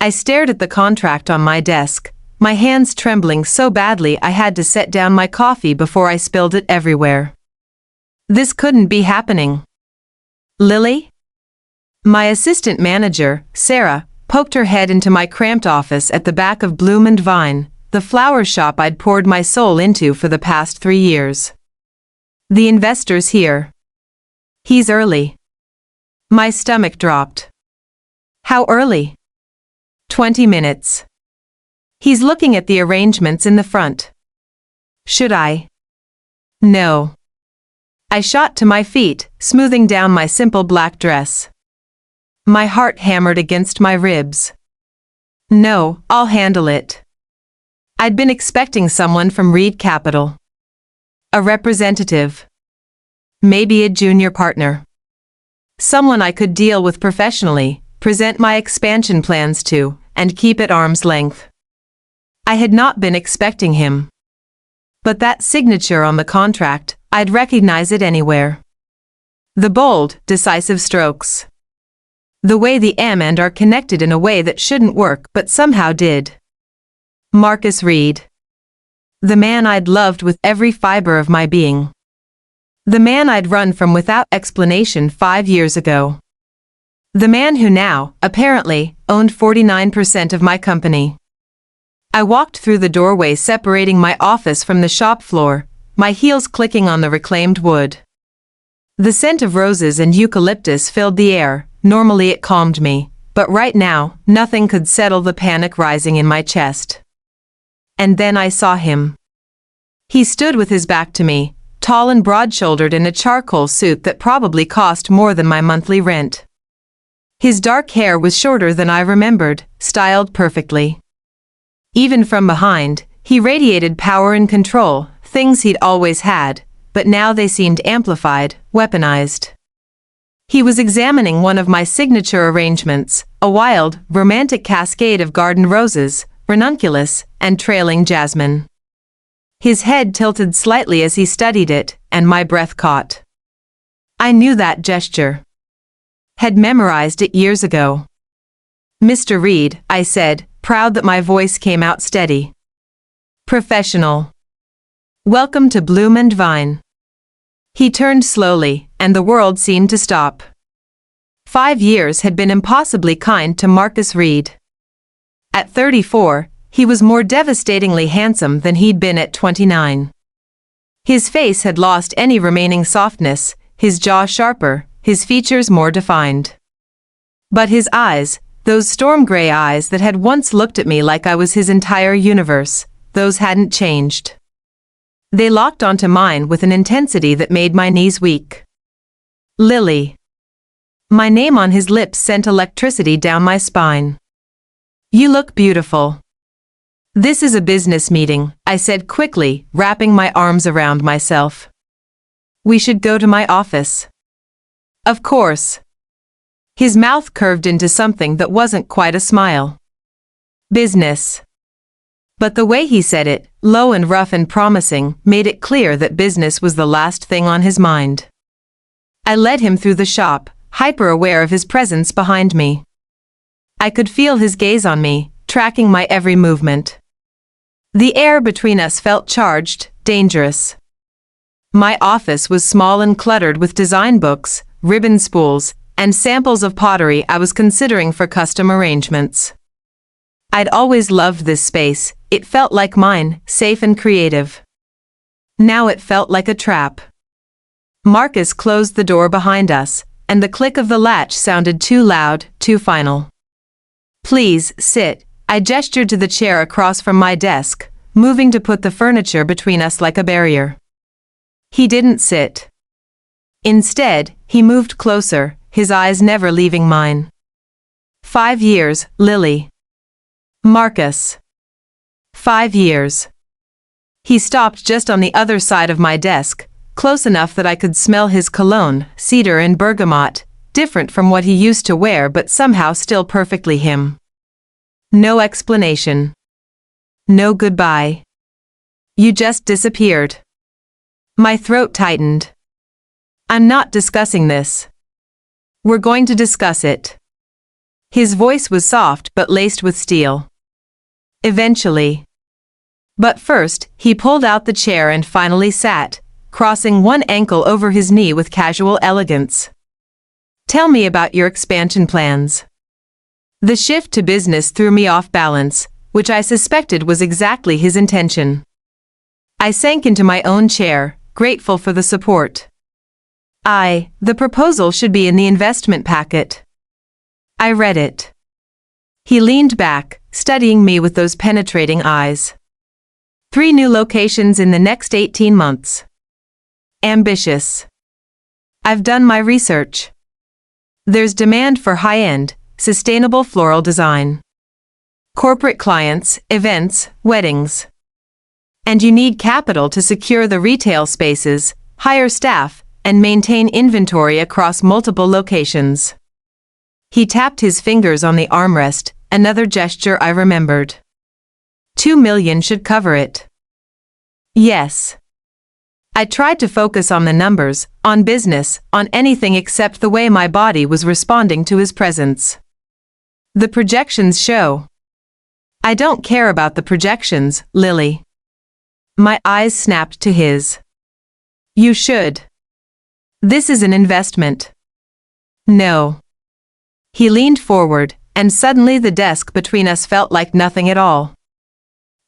I stared at the contract on my desk, my hands trembling so badly I had to set down my coffee before I spilled it everywhere. This couldn't be happening. Lily? My assistant manager, Sarah, poked her head into my cramped office at the back of Bloom and Vine, the flower shop I'd poured my soul into for the past 3 years. The investor's here. He's early. My stomach dropped. How early? 20 minutes. He's looking at the arrangements in the front. Should I? No. I shot to my feet, smoothing down my simple black dress. My heart hammered against my ribs. No, I'll handle it. I'd been expecting someone from Reid Capital. A representative. Maybe a junior partner. Someone I could deal with professionally, present my expansion plans to, and keep at arm's length. I had not been expecting him. But that signature on the contract, I'd recognize it anywhere. The bold, decisive strokes. The way the M and are connected in a way that shouldn't work but somehow did. Marcus Reid. The man I'd loved with every fiber of my being. The man I'd run from without explanation 5 years ago. The man who now, apparently, owned 49% of my company. I walked through the doorway separating my office from the shop floor, my heels clicking on the reclaimed wood. The scent of roses and eucalyptus filled the air. Normally it calmed me, but right now, nothing could settle the panic rising in my chest. And then I saw him. He stood with his back to me, tall and broad-shouldered in a charcoal suit that probably cost more than my monthly rent. His dark hair was shorter than I remembered, styled perfectly. Even from behind, he radiated power and control, things he'd always had, but now they seemed amplified, weaponized. He was examining one of my signature arrangements, a wild, romantic cascade of garden roses, ranunculus, and trailing jasmine. His head tilted slightly as he studied it, and my breath caught. I knew that gesture. Had memorized it years ago. Mr. Reid, I said, proud that my voice came out steady. Professional. Welcome to Bloom and Vine. He turned slowly, and the world seemed to stop. 5 years had been impossibly kind to Marcus Reid. At 34, he was more devastatingly handsome than he'd been at 29. His face had lost any remaining softness, his jaw sharper, his features more defined. But his eyes, those storm-gray eyes that had once looked at me like I was his entire universe, those hadn't changed. They locked onto mine with an intensity that made my knees weak. Lily. My name on his lips sent electricity down my spine. You look beautiful. This is a business meeting, I said quickly, wrapping my arms around myself. We should go to my office. Of course. His mouth curved into something that wasn't quite a smile. Business. But the way he said it, low and rough and promising, made it clear that business was the last thing on his mind. I led him through the shop, hyper-aware of his presence behind me. I could feel his gaze on me, tracking my every movement. The air between us felt charged, dangerous. My office was small and cluttered with design books, ribbon spools, and samples of pottery I was considering for custom arrangements. I'd always loved this space, it felt like mine, safe and creative. Now it felt like a trap. Marcus closed the door behind us, and the click of the latch sounded too loud, too final. Please, sit, I gestured to the chair across from my desk, moving to put the furniture between us like a barrier. He didn't sit. Instead, he moved closer, his eyes never leaving mine. 5 years, Lily. Marcus. 5 years. He stopped just on the other side of my desk, close enough that I could smell his cologne, cedar and bergamot, different from what he used to wear but somehow still perfectly him. No explanation. No goodbye. You just disappeared. My throat tightened. I'm not discussing this. We're going to discuss it. His voice was soft but laced with steel. Eventually. But first, he pulled out the chair and finally sat, crossing one ankle over his knee with casual elegance. Tell me about your expansion plans. The shift to business threw me off balance, which I suspected was exactly his intention. I sank into my own chair, grateful for the support. The proposal should be in the investment packet. I read it. He leaned back, studying me with those penetrating eyes. 3 new locations in the next 18 months. Ambitious. I've done my research. There's demand for high-end, sustainable floral design. Corporate clients, events, weddings. And you need capital to secure the retail spaces, hire staff, and maintain inventory across multiple locations. He tapped his fingers on the armrest, another gesture I remembered. 2 million should cover it. Yes. I tried to focus on the numbers, on business, on anything except the way my body was responding to his presence. The projections show. I don't care about the projections, Lily. My eyes snapped to his. You should. This is an investment. No. He leaned forward, and suddenly the desk between us felt like nothing at all.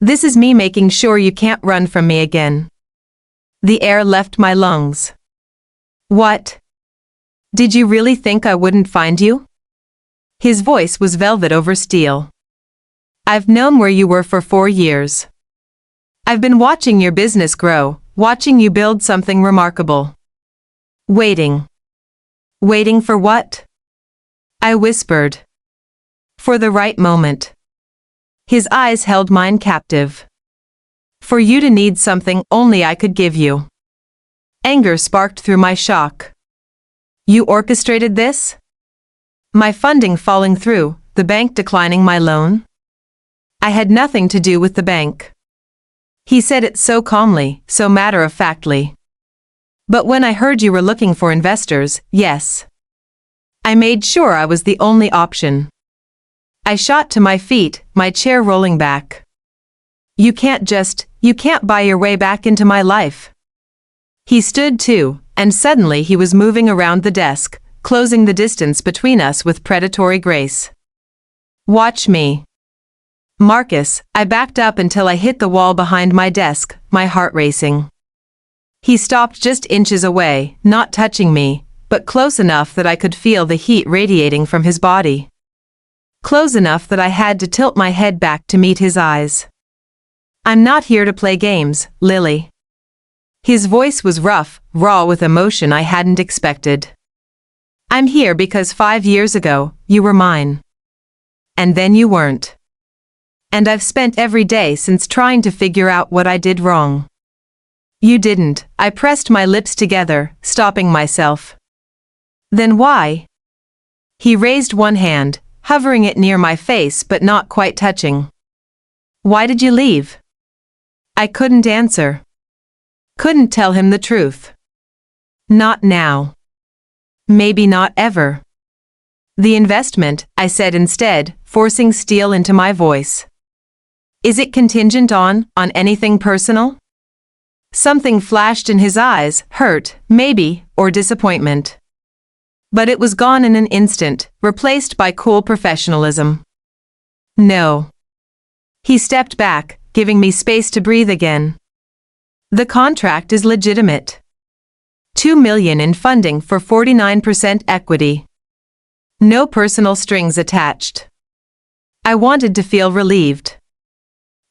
This is me making sure you can't run from me again. The air left my lungs. What? Did you really think I wouldn't find you? His voice was velvet over steel. I've known where you were for 4 years. I've been watching your business grow, watching you build something remarkable. Waiting. Waiting for what? I whispered. For the right moment. His eyes held mine captive. For you to need something only I could give you. Anger sparked through my shock. You orchestrated this? My funding falling through, the bank declining my loan? I had nothing to do with the bank. He said it so calmly, so matter-of-factly. But when I heard you were looking for investors, yes. I made sure I was the only option. I shot to my feet, my chair rolling back. You can't buy your way back into my life. He stood too, and suddenly he was moving around the desk, closing the distance between us with predatory grace. Watch me. Marcus, I backed up until I hit the wall behind my desk, my heart racing. He stopped just inches away, not touching me, but close enough that I could feel the heat radiating from his body. Close enough that I had to tilt my head back to meet his eyes. I'm not here to play games, Lily. His voice was rough, raw with emotion I hadn't expected. I'm here because 5 years ago, you were mine. And then you weren't. And I've spent every day since trying to figure out what I did wrong. You didn't. I pressed my lips together, stopping myself. Then why? He raised one hand, hovering it near my face but not quite touching. Why did you leave? I couldn't answer. Couldn't tell him the truth. Not now. Maybe not ever. The investment, I said instead, forcing steel into my voice. Is it contingent on anything personal? Something flashed in his eyes, hurt, maybe, or disappointment. But it was gone in an instant, replaced by cool professionalism. No. He stepped back, giving me space to breathe again. The contract is legitimate. 2 million in funding for 49% equity. No personal strings attached. I wanted to feel relieved.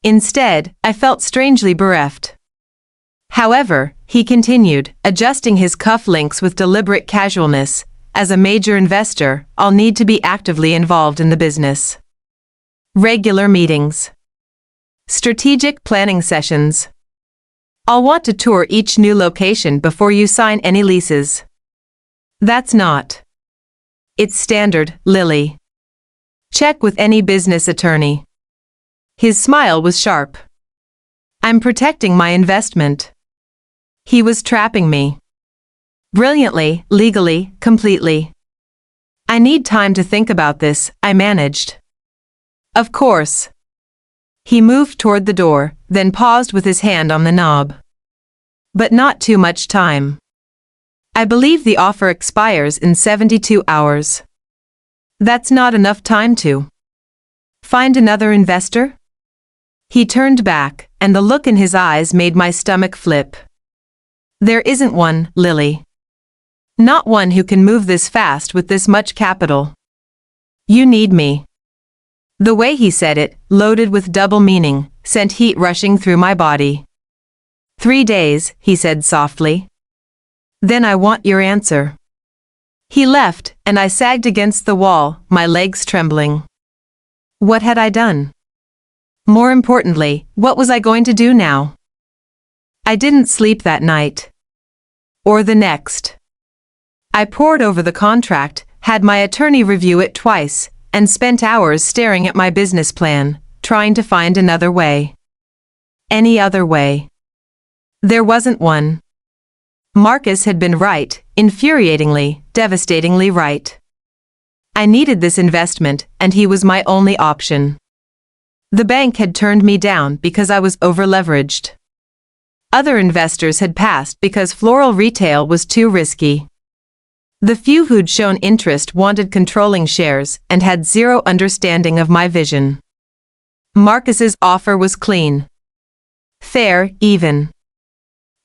Instead, I felt strangely bereft. However, he continued, adjusting his cufflinks with deliberate casualness, as a major investor, I'll need to be actively involved in the business. Regular meetings. Strategic planning sessions. I'll want to tour each new location before you sign any leases. That's not. It's standard, Lily. Check with any business attorney. His smile was sharp. I'm protecting my investment. He was trapping me. Brilliantly, legally, completely. I need time to think about this, I managed. Of course. He moved toward the door, then paused with his hand on the knob. But not too much time. I believe the offer expires in 72 hours. That's not enough time to find another investor? He turned back, and the look in his eyes made my stomach flip. There isn't one, Lily. Not one who can move this fast with this much capital. You need me. The way he said it, loaded with double meaning, sent heat rushing through my body. 3 days, he said softly. Then I want your answer. He left, and I sagged against the wall, my legs trembling. What had I done? More importantly, what was I going to do now? I didn't sleep that night. Or the next. I pored over the contract, had my attorney review it twice, and spent hours staring at my business plan, trying to find another way. Any other way. There wasn't one. Marcus had been right, infuriatingly, devastatingly right. I needed this investment, and he was my only option. The bank had turned me down because I was over-leveraged. Other investors had passed because floral retail was too risky. The few who'd shown interest wanted controlling shares and had zero understanding of my vision. Marcus's offer was clean. Fair, even.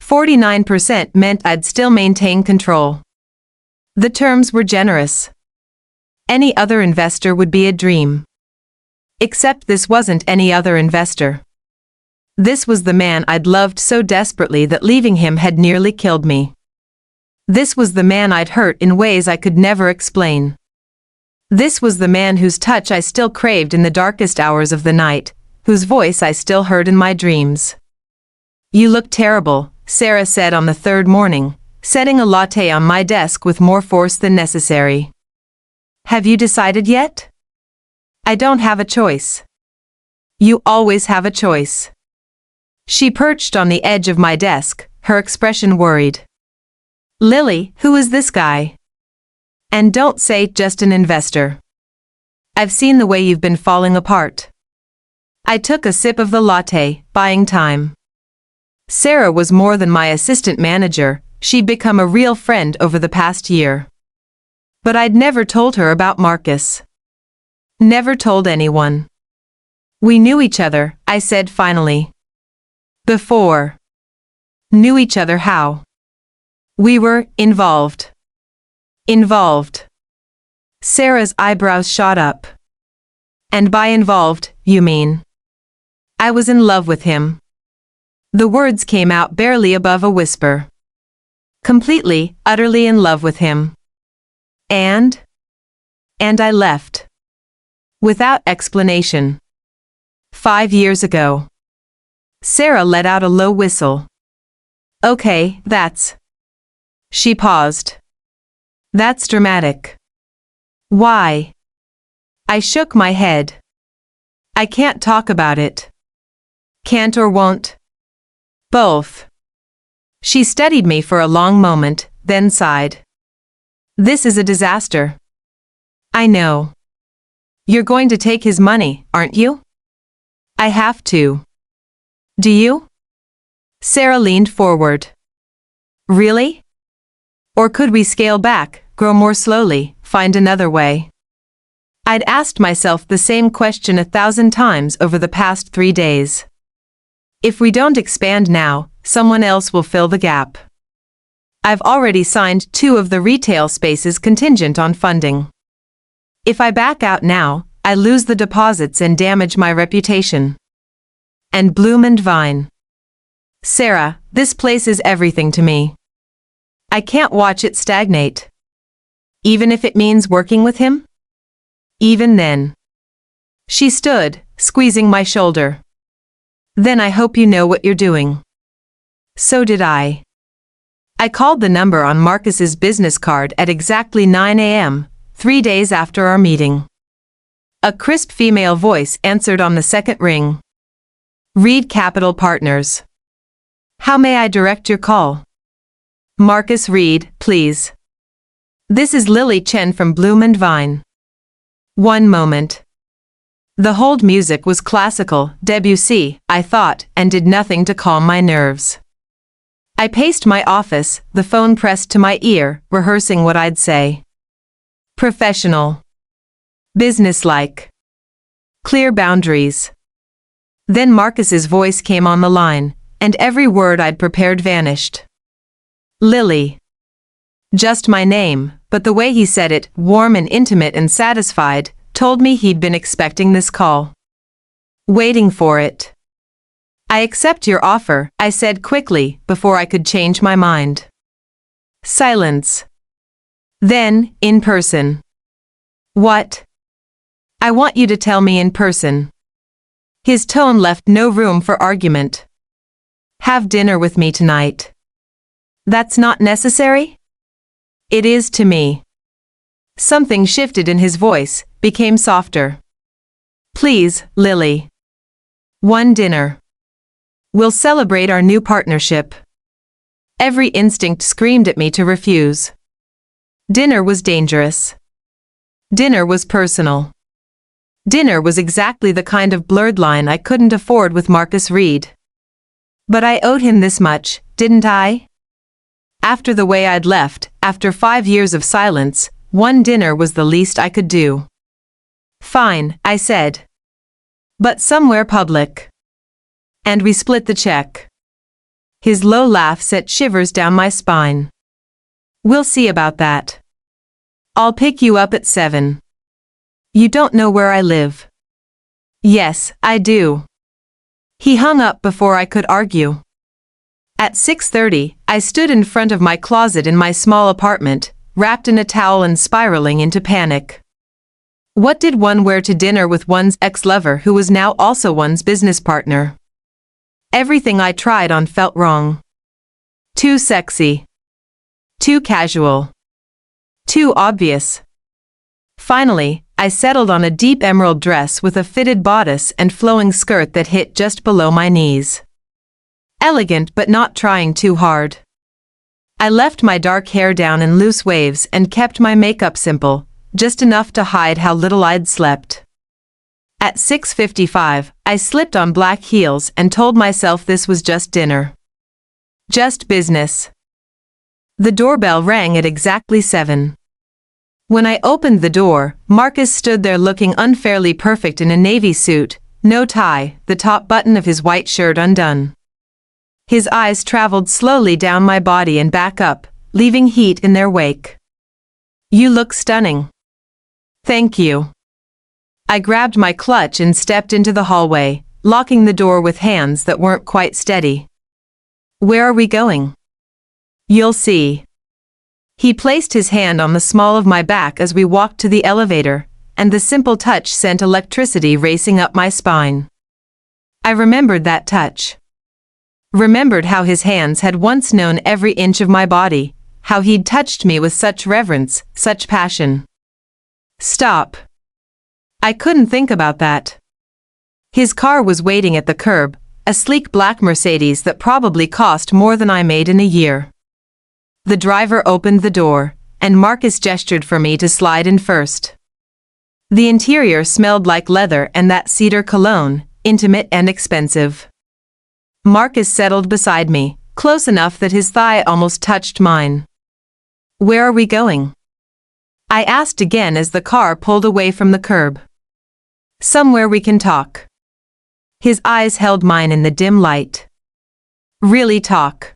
49% meant I'd still maintain control. The terms were generous. Any other investor would be a dream. Except this wasn't any other investor. This was the man I'd loved so desperately that leaving him had nearly killed me. This was the man I'd hurt in ways I could never explain. This was the man whose touch I still craved in the darkest hours of the night, whose voice I still heard in my dreams. You look terrible, Sarah said on the third morning, setting a latte on my desk with more force than necessary. Have you decided yet? I don't have a choice. You always have a choice. She perched on the edge of my desk, her expression worried. Lily, who is this guy? And don't say just an investor. I've seen the way you've been falling apart. I took a sip of the latte, buying time. Sarah was more than my assistant manager, she'd become a real friend over the past year. But I'd never told her about Marcus. Never told anyone. We knew each other, I said finally. Before. Knew each other how? We were involved. Involved. Sarah's eyebrows shot up. And by involved, you mean? I was in love with him. The words came out barely above a whisper. Completely, utterly in love with him. And I left. Without explanation. 5 years ago. Sarah let out a low whistle. Okay, that's. She paused. That's dramatic. Why? I shook my head. I can't talk about it. Can't or won't? Both. She studied me for a long moment, then sighed. This is a disaster. I know. You're going to take his money, aren't you? I have to. Do you? Sarah leaned forward. Really? Or could we scale back, grow more slowly, find another way? I'd asked myself the same question 1,000 times over the past 3 days. If we don't expand now, someone else will fill the gap. I've already signed 2 of the retail spaces contingent on funding. If I back out now, I lose the deposits and damage my reputation. And bloom and vine. Sarah, this place is everything to me. I can't watch it stagnate. Even if it means working with him? Even then. She stood, squeezing my shoulder. Then I hope you know what you're doing. So did I. I called the number on Marcus's business card at exactly 9 a.m., 3 days after our meeting. A crisp female voice answered on the second ring. Reid Capital Partners. How may I direct your call? Marcus Reid, please. This is Lily Chen from Bloom and Vine. One moment. The hold music was classical, Debussy, I thought, and did nothing to calm my nerves. I paced my office, the phone pressed to my ear, rehearsing what I'd say. Professional. Businesslike. Clear boundaries. Then Marcus's voice came on the line, and every word I'd prepared vanished. Lily. Just my name, but the way he said it, warm and intimate and satisfied, told me he'd been expecting this call. Waiting for it. I accept your offer, I said quickly, before I could change my mind. Silence. Then, in person. What? I want you to tell me in person. His tone left no room for argument. Have dinner with me tonight. That's not necessary? It is to me. Something shifted in his voice, became softer. Please, Lily. One dinner. We'll celebrate our new partnership. Every instinct screamed at me to refuse. Dinner was dangerous. Dinner was personal. Dinner was exactly the kind of blurred line I couldn't afford with Marcus Reid. But I owed him this much, didn't I? After the way I'd left, after 5 years of silence, one dinner was the least I could do. Fine, I said. But somewhere public. And we split the check. His low laugh sent shivers down my spine. We'll see about that. I'll pick you up at 7. You don't know where I live. Yes, I do. He hung up before I could argue. At 6:30, I stood in front of my closet in my small apartment, wrapped in a towel and spiraling into panic. What did one wear to dinner with one's ex-lover who was now also one's business partner? Everything I tried on felt wrong. Too sexy. Too casual. Too obvious. Finally, I settled on a deep emerald dress with a fitted bodice and flowing skirt that hit just below my knees. Elegant but not trying too hard. I left my dark hair down in loose waves and kept my makeup simple, just enough to hide how little I'd slept. At 6:55, I slipped on black heels and told myself this was just dinner. Just business. The doorbell rang at exactly 7. When I opened the door, Marcus stood there looking unfairly perfect in a navy suit, no tie, the top button of his white shirt undone. His eyes traveled slowly down my body and back up, leaving heat in their wake. You look stunning. Thank you. I grabbed my clutch and stepped into the hallway, locking the door with hands that weren't quite steady. Where are we going? You'll see. He placed his hand on the small of my back as we walked to the elevator, and the simple touch sent electricity racing up my spine. I remembered that touch. Remembered how his hands had once known every inch of my body, how he'd touched me with such reverence, such passion. Stop. I couldn't think about that. His car was waiting at the curb, a sleek black Mercedes that probably cost more than I made in a year. The driver opened the door, and Marcus gestured for me to slide in first. The interior smelled like leather and that cedar cologne, intimate and expensive. Marcus settled beside me, close enough that his thigh almost touched mine. Where are we going? I asked again as the car pulled away from the curb. Somewhere we can talk. His eyes held mine in the dim light. Really talk.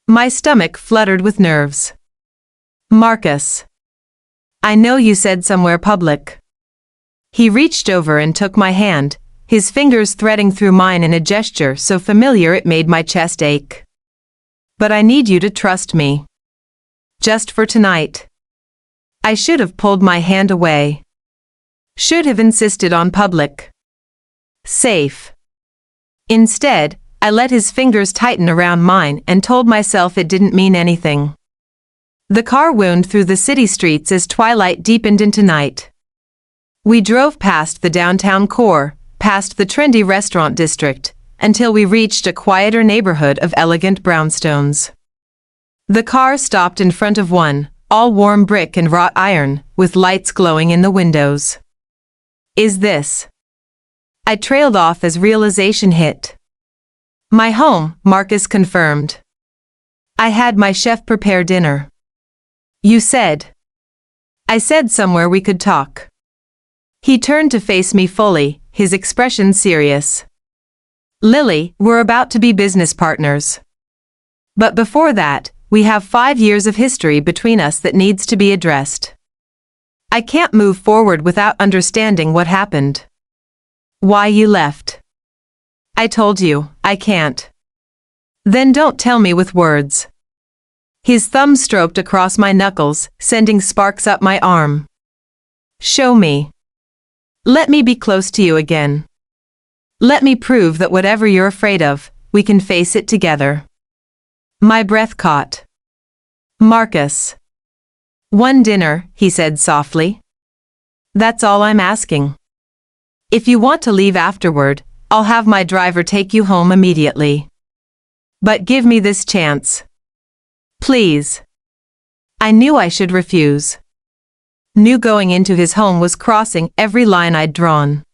My stomach fluttered with nerves. Marcus. I know you said somewhere public. He reached over and took my hand, his fingers threading through mine in a gesture so familiar it made my chest ache. But I need you to trust me. Just for tonight. I should have pulled my hand away. Should have insisted on public. Safe. Instead, I let his fingers tighten around mine and told myself it didn't mean anything. The car wound through the city streets as twilight deepened into night. We drove past the downtown core, past the trendy restaurant district, until we reached a quieter neighborhood of elegant brownstones. The car stopped in front of one, all warm brick and wrought iron, with lights glowing in the windows. Is this? I trailed off as realization hit. My home, Marcus confirmed. I had my chef prepare dinner. You said. I said somewhere we could talk. He turned to face me fully, his expression serious. Lily, we're about to be business partners. But before that, we have 5 years of history between us that needs to be addressed. I can't move forward without understanding what happened. Why you left. I told you, I can't. Then don't tell me with words. His thumb stroked across my knuckles, sending sparks up my arm. Show me. Let me be close to you again. Let me prove that whatever you're afraid of, we can face it together. My breath caught. Marcus. One dinner, he said softly. That's all I'm asking. If you want to leave afterward, I'll have my driver take you home immediately. But give me this chance. Please. I knew I should refuse. Knew going into his home was crossing every line I'd drawn.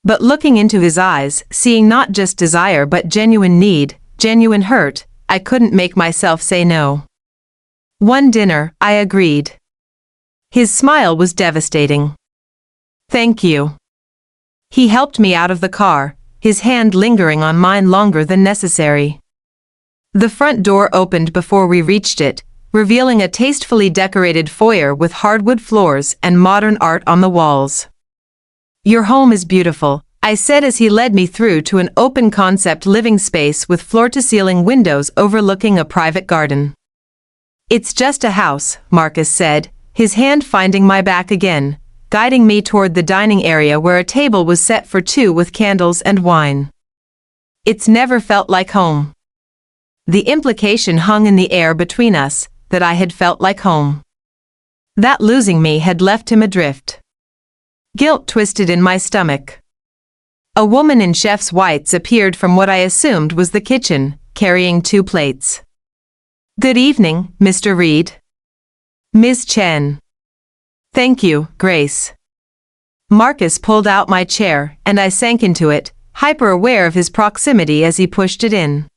But looking into his eyes, seeing not just desire but genuine need, genuine hurt, I couldn't make myself say no. One dinner, I agreed. His smile was devastating. Thank you. He helped me out of the car, his hand lingering on mine longer than necessary. The front door opened before we reached it, revealing a tastefully decorated foyer with hardwood floors and modern art on the walls. Your home is beautiful, I said as he led me through to an open-concept living space with floor-to-ceiling windows overlooking a private garden. It's just a house, Marcus said, his hand finding my back again, guiding me toward the dining area where a table was set for two with candles and wine. It's never felt like home. The implication hung in the air between us, that I had felt like home. That losing me had left him adrift. Guilt twisted in my stomach. A woman in chef's whites appeared from what I assumed was the kitchen, carrying 2 plates. Good evening, Mr. Reid. Ms. Chen. Thank you, Grace. Marcus pulled out my chair, and I sank into it, hyper-aware of his proximity as he pushed it in.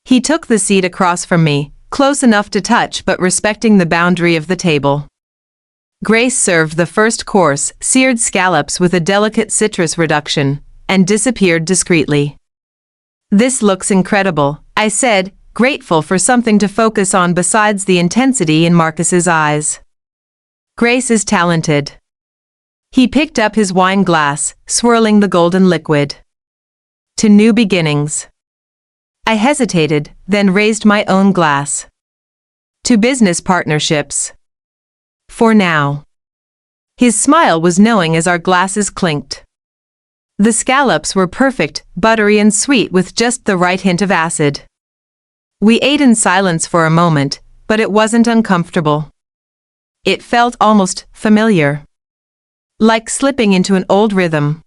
He took the seat across from me, close enough to touch but respecting the boundary of the table. Grace served the first course, seared scallops with a delicate citrus reduction, and disappeared discreetly. This looks incredible, I said, grateful for something to focus on besides the intensity in Marcus's eyes. Grace is talented. He picked up his wine glass, swirling the golden liquid. To new beginnings. I hesitated, then raised my own glass. To business partnerships. For now. His smile was knowing as our glasses clinked. The scallops were perfect, buttery and sweet with just the right hint of acid. We ate in silence for a moment, but it wasn't uncomfortable. It felt almost familiar. Like slipping into an old rhythm.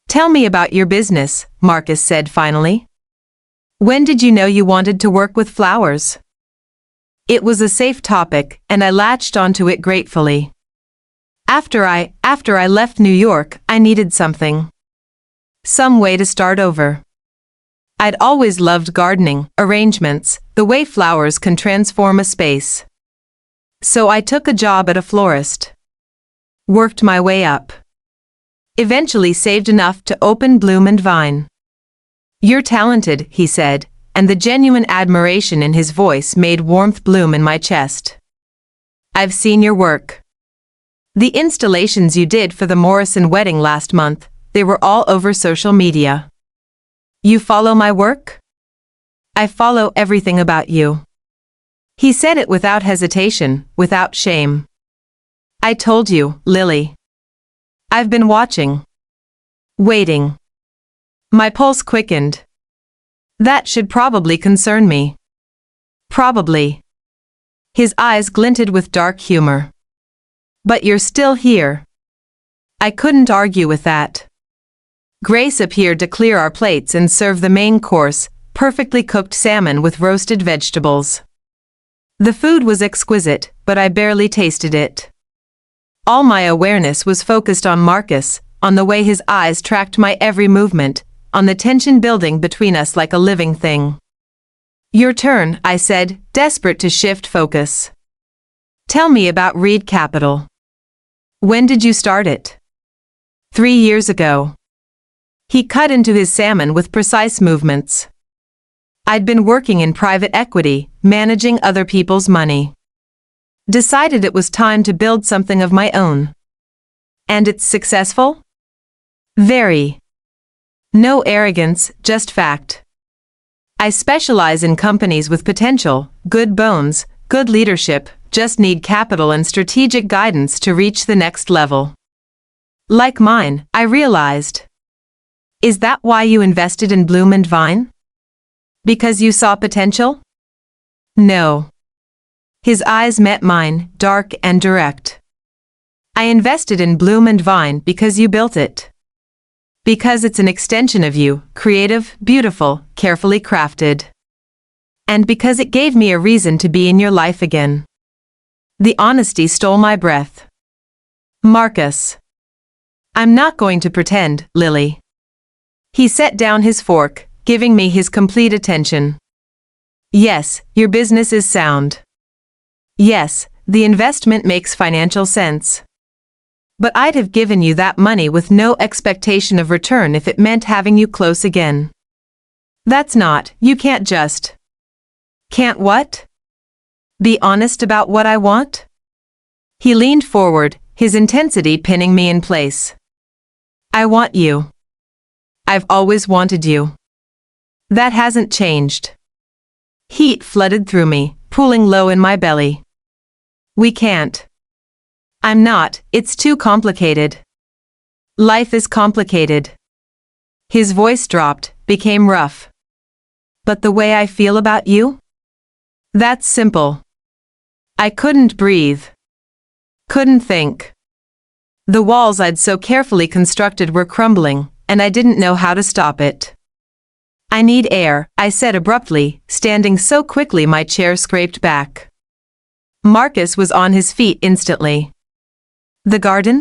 Tell me about your business, Marcus said finally. When did you know you wanted to work with flowers? It was a safe topic, and I latched onto it gratefully. After I left New York, I needed something. Some way to start over. I'd always loved gardening, arrangements, the way flowers can transform a space. So I took a job at a florist. Worked my way up. Eventually saved enough to open Bloom and Vine. You're talented, he said, and the genuine admiration in his voice made warmth bloom in my chest. I've seen your work. The installations you did for the Morrison wedding last month, they were all over social media. You follow my work? I follow everything about you. He said it without hesitation, without shame. I told you, Lily. I've been watching. Waiting. My pulse quickened. That should probably concern me. Probably. His eyes glinted with dark humor. But you're still here. I couldn't argue with that. Grace appeared to clear our plates and serve the main course, perfectly cooked salmon with roasted vegetables. The food was exquisite, but I barely tasted it. All my awareness was focused on Marcus, on the way his eyes tracked my every movement, on the tension building between us like a living thing. "Your turn," I said, desperate to shift focus. "Tell me about Reid Capital. When did you start it?" 3 years ago. He cut into his salmon with precise movements. "I'd been working in private equity, managing other people's money. Decided it was time to build something of my own." "And it's successful?" "Very. No arrogance, just fact. I specialize in companies with potential, good bones, good leadership, just need capital and strategic guidance to reach the next level. Like mine, I realized." "Is that why you invested in Bloom and Vine? Because you saw potential?" "No." His eyes met mine, dark and direct. "I invested in Bloom and Vine because you built it. Because it's an extension of you, creative, beautiful, carefully crafted. And because it gave me a reason to be in your life again." The honesty stole my breath. "Marcus. I'm not going to pretend, Lily." He set down his fork, giving me his complete attention. "Yes, your business is sound. Yes, the investment makes financial sense. But I'd have given you that money with no expectation of return if it meant having you close again. That's not, you can't just." "Can't what?" "Be honest about what I want?" He leaned forward, his intensity pinning me in place. "I want you. I've always wanted you. That hasn't changed." Heat flooded through me, pooling low in my belly. "We can't." "I'm not, it's too complicated." "Life is complicated." His voice dropped, became rough. "But the way I feel about you? That's simple." I couldn't breathe. Couldn't think. The walls I'd so carefully constructed were crumbling, and I didn't know how to stop it. "I need air," I said abruptly, standing so quickly my chair scraped back. Marcus was on his feet instantly. "The garden?"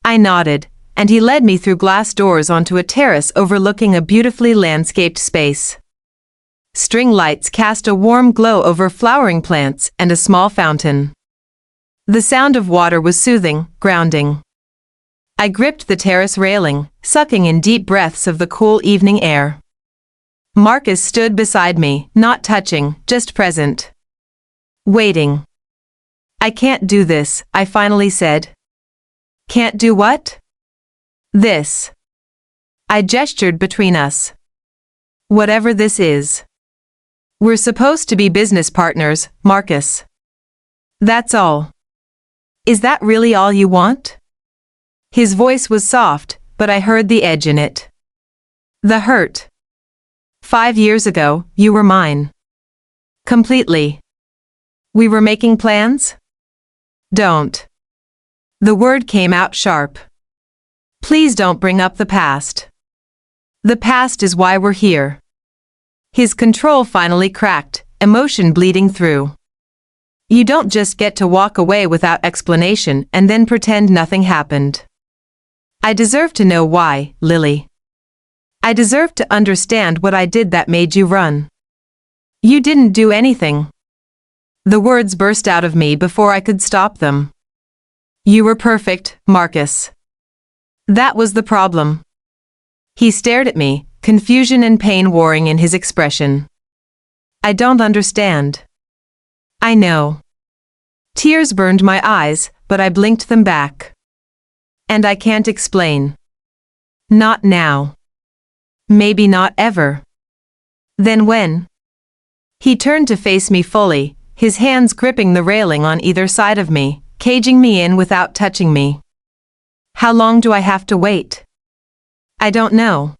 I nodded, and he led me through glass doors onto a terrace overlooking a beautifully landscaped space. String lights cast a warm glow over flowering plants and a small fountain. The sound of water was soothing, grounding. I gripped the terrace railing, sucking in deep breaths of the cool evening air. Marcus stood beside me, not touching, just present. Waiting. "I can't do this," I finally said. "Can't do what?" "This." I gestured between us. "Whatever this is." "We're supposed to be business partners, Marcus. That's all." "Is that really all you want?" His voice was soft, but I heard the edge in it. "The hurt. 5 years ago, you were mine. Completely. We were making plans?" "Don't." The word came out sharp. "Please don't bring up the past. The past is why we're here." His control finally cracked, emotion bleeding through. "You don't just get to walk away without explanation and then pretend nothing happened. I deserve to know why, Lily. I deserve to understand what I did that made you run." "You didn't do anything." The words burst out of me before I could stop them. "You were perfect, Marcus. That was the problem." He stared at me, confusion and pain warring in his expression. "I don't understand." "I know." Tears burned my eyes, but I blinked them back. "And I can't explain. Not now. Maybe not ever." "Then when?" He turned to face me fully, his hands gripping the railing on either side of me, caging me in without touching me. "How long do I have to wait?" "I don't know."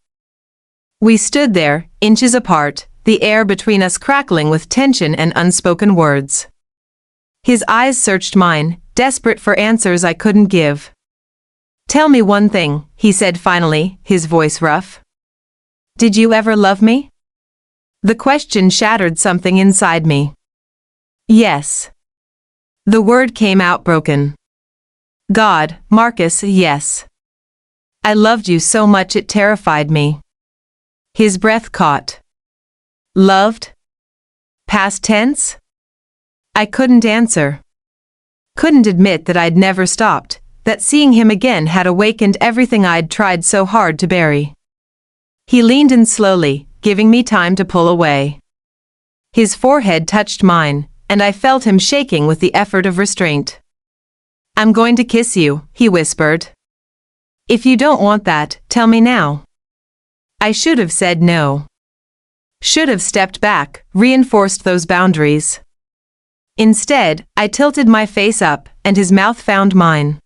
We stood there, inches apart, the air between us crackling with tension and unspoken words. His eyes searched mine, desperate for answers I couldn't give. "Tell me one thing," he said finally, his voice rough. "Did you ever love me?" The question shattered something inside me. "Yes." The word came out broken. God, Marcus, yes. I loved you so much it terrified me. His breath caught. Loved? Past tense? I couldn't answer. Couldn't admit that I'd never stopped, that seeing him again had awakened everything I'd tried so hard to bury. He leaned in slowly, giving me time to pull away. His forehead touched mine, and I felt him shaking with the effort of restraint. I'm going to kiss you, he whispered. If you don't want that, tell me now. I should have said no. Should have stepped back, reinforced those boundaries. Instead, I tilted my face up, and his mouth found mine.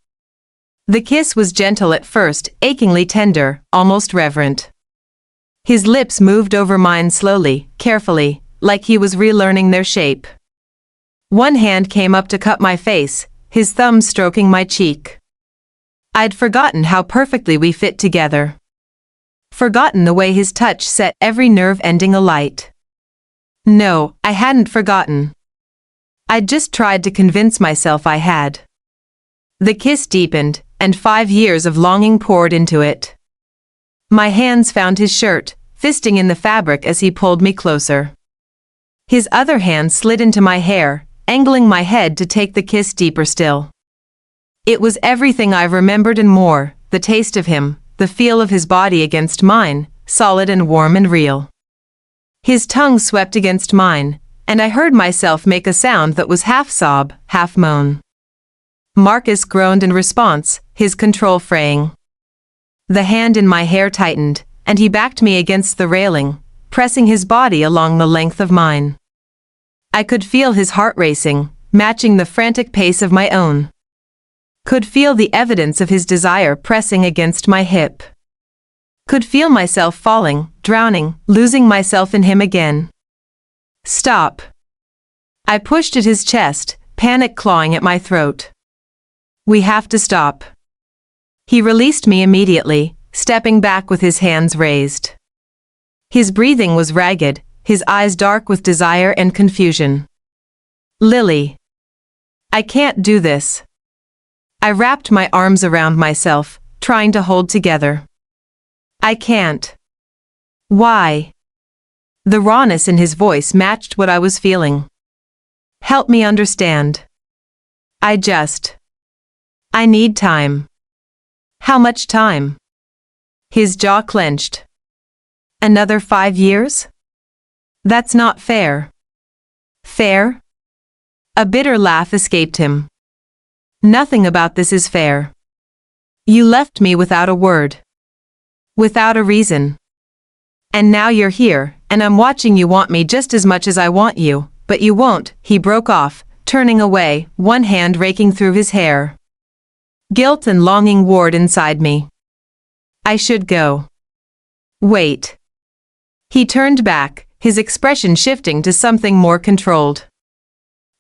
The kiss was gentle at first, achingly tender, almost reverent. His lips moved over mine slowly, carefully, like he was relearning their shape. One hand came up to cup my face, his thumb stroking my cheek. I'd forgotten how perfectly we fit together. Forgotten the way his touch set every nerve ending alight. No, I hadn't forgotten. I'd just tried to convince myself I had. The kiss deepened, and 5 years of longing poured into it. My hands found his shirt, fisting in the fabric as he pulled me closer. His other hand slid into my hair, angling my head to take the kiss deeper still. It was everything I remembered and more, the taste of him, the feel of his body against mine, solid and warm and real. His tongue swept against mine, and I heard myself make a sound that was half sob, half moan. Marcus groaned in response, his control fraying. The hand in my hair tightened, and he backed me against the railing, pressing his body along the length of mine. I could feel his heart racing, matching the frantic pace of my own. Could feel the evidence of his desire pressing against my hip. Could feel myself falling, drowning, losing myself in him again. Stop. I pushed at his chest, panic clawing at my throat. We have to stop. He released me immediately, stepping back with his hands raised. His breathing was ragged, his eyes dark with desire and confusion. Lily. I can't do this. I wrapped my arms around myself, trying to hold together. I can't. Why? The rawness in his voice matched what I was feeling. Help me understand. I need time. How much time? His jaw clenched. Another 5 years? That's not fair. Fair? A bitter laugh escaped him. Nothing about this is fair. You left me without a word. Without a reason. And now you're here, and I'm watching you want me just as much as I want you, but you won't, he broke off, turning away, one hand raking through his hair. Guilt and longing warred inside me. I should go. Wait. He turned back, his expression shifting to something more controlled.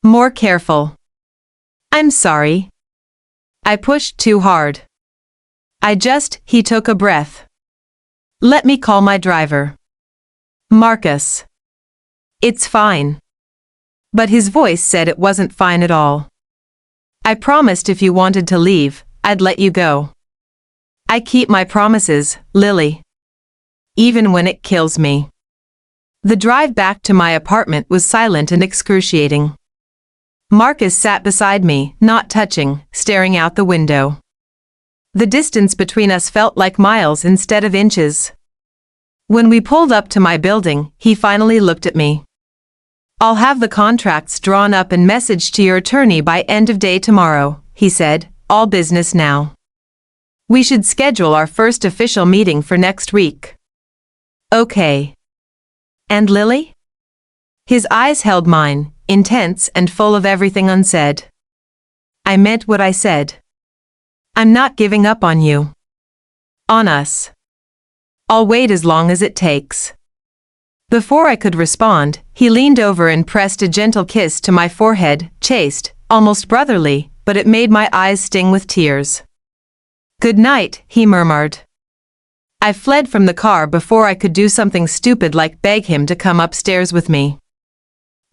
More careful. I'm sorry. I pushed too hard. He took a breath. Let me call my driver. Marcus. It's fine. But his voice said it wasn't fine at all. I promised if you wanted to leave, I'd let you go. I keep my promises, Lily. Even when it kills me. The drive back to my apartment was silent and excruciating. Marcus sat beside me, not touching, staring out the window. The distance between us felt like miles instead of inches. When we pulled up to my building, he finally looked at me. I'll have the contracts drawn up and messaged to your attorney by end of day tomorrow, he said, all business now. We should schedule our first official meeting for next week. Okay. And Lily? His eyes held mine, intense and full of everything unsaid. I meant what I said. I'm not giving up on you. On us. I'll wait as long as it takes. Before I could respond, he leaned over and pressed a gentle kiss to my forehead, chaste, almost brotherly, but it made my eyes sting with tears. Good night, he murmured. I fled from the car before I could do something stupid like beg him to come upstairs with me.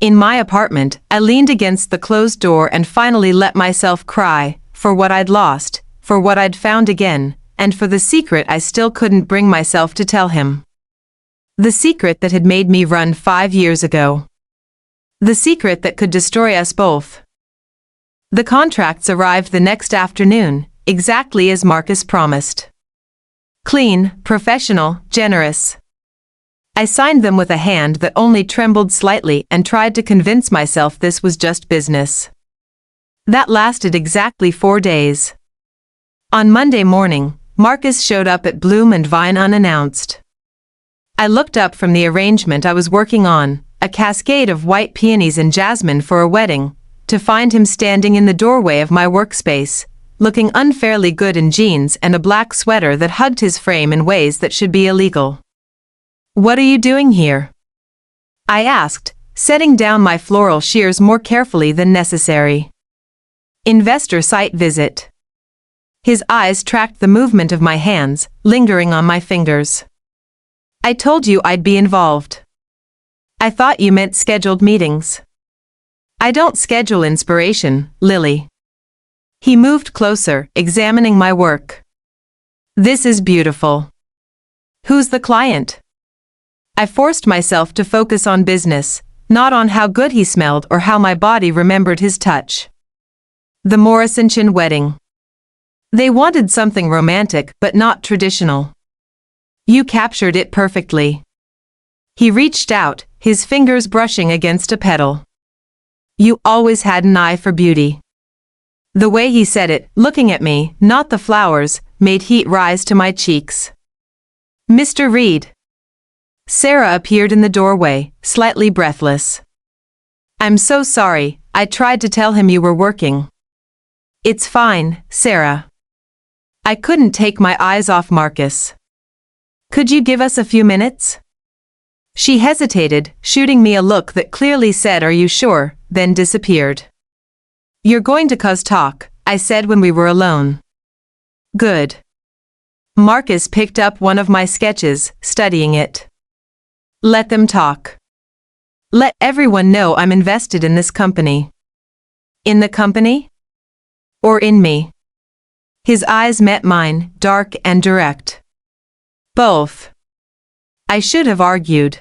In my apartment, I leaned against the closed door and finally let myself cry, for what I'd lost, for what I'd found again, and for the secret I still couldn't bring myself to tell him. The secret that had made me run 5 years ago. The secret that could destroy us both. The contracts arrived the next afternoon, exactly as Marcus promised. Clean, professional, generous. I signed them with a hand that only trembled slightly and tried to convince myself this was just business. That lasted exactly 4 days. On Monday morning, Marcus showed up at Bloom and Vine unannounced. I looked up from the arrangement I was working on, a cascade of white peonies and jasmine for a wedding, to find him standing in the doorway of my workspace, looking unfairly good in jeans and a black sweater that hugged his frame in ways that should be illegal. "What are you doing here?" I asked, setting down my floral shears more carefully than necessary. "Investor site visit." His eyes tracked the movement of my hands, lingering on my fingers. "I told you I'd be involved." "I thought you meant scheduled meetings." "I don't schedule inspiration, Lily." He moved closer, examining my work. "This is beautiful." "Who's the client?" I forced myself to focus on business, not on how good he smelled or how my body remembered his touch. "The Morrison Chen wedding." They wanted something romantic but not traditional. "You captured it perfectly." He reached out, his fingers brushing against a petal. "You always had an eye for beauty." The way he said it, looking at me, not the flowers, made heat rise to my cheeks. "Mr. Reid." Sarah appeared in the doorway, slightly breathless. "I'm so sorry, I tried to tell him you were working." "It's fine, Sarah." I couldn't take my eyes off Marcus. "Could you give us a few minutes?" She hesitated, shooting me a look that clearly said, "Are you sure?" then disappeared. "You're going to cause talk," I said when we were alone. "Good." Marcus picked up one of my sketches, studying it. "Let them talk. Let everyone know I'm invested in this company." "In the company? Or in me?" His eyes met mine, dark and direct. "Both." I should have argued.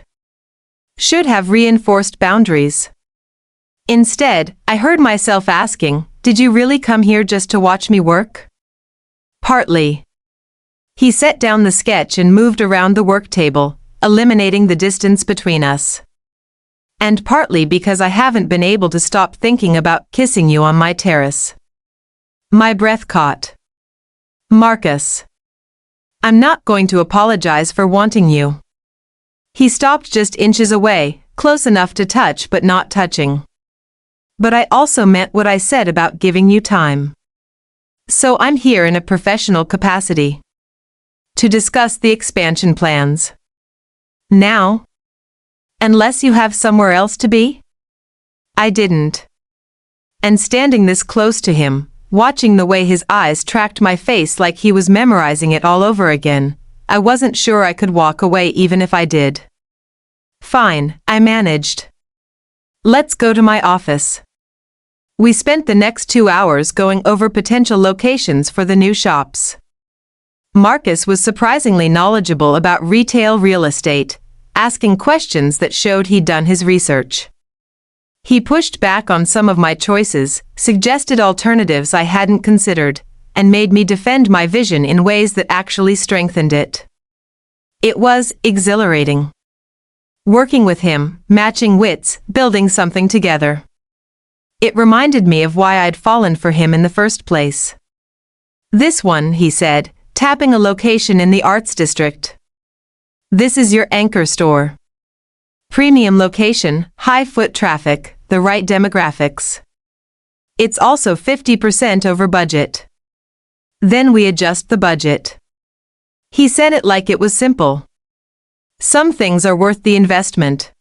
Should have reinforced boundaries. Instead, I heard myself asking, "Did you really come here just to watch me work?" "Partly." He set down the sketch and moved around the work table, eliminating the distance between us. "And partly because I haven't been able to stop thinking about kissing you on my terrace." My breath caught. "Marcus. I'm not going to apologize for wanting you." He stopped just inches away, close enough to touch but not touching. "But I also meant what I said about giving you time. So I'm here in a professional capacity. To discuss the expansion plans. Now? Unless you have somewhere else to be?" I didn't. And standing this close to him, watching the way his eyes tracked my face like he was memorizing it all over again, I wasn't sure I could walk away even if I did. "Fine," I managed. "Let's go to my office." We spent the next 2 hours going over potential locations for the new shops. Marcus was surprisingly knowledgeable about retail real estate, asking questions that showed he'd done his research. He pushed back on some of my choices, suggested alternatives I hadn't considered, and made me defend my vision in ways that actually strengthened it. It was exhilarating. Working with him, matching wits, building something together. It reminded me of why I'd fallen for him in the first place. "This one," he said, tapping a location in the arts district. "This is your anchor store. Premium location, high foot traffic, the right demographics. It's also 50% over budget." Then we adjust the budget. He said it like it was simple. "Some things are worth the investment."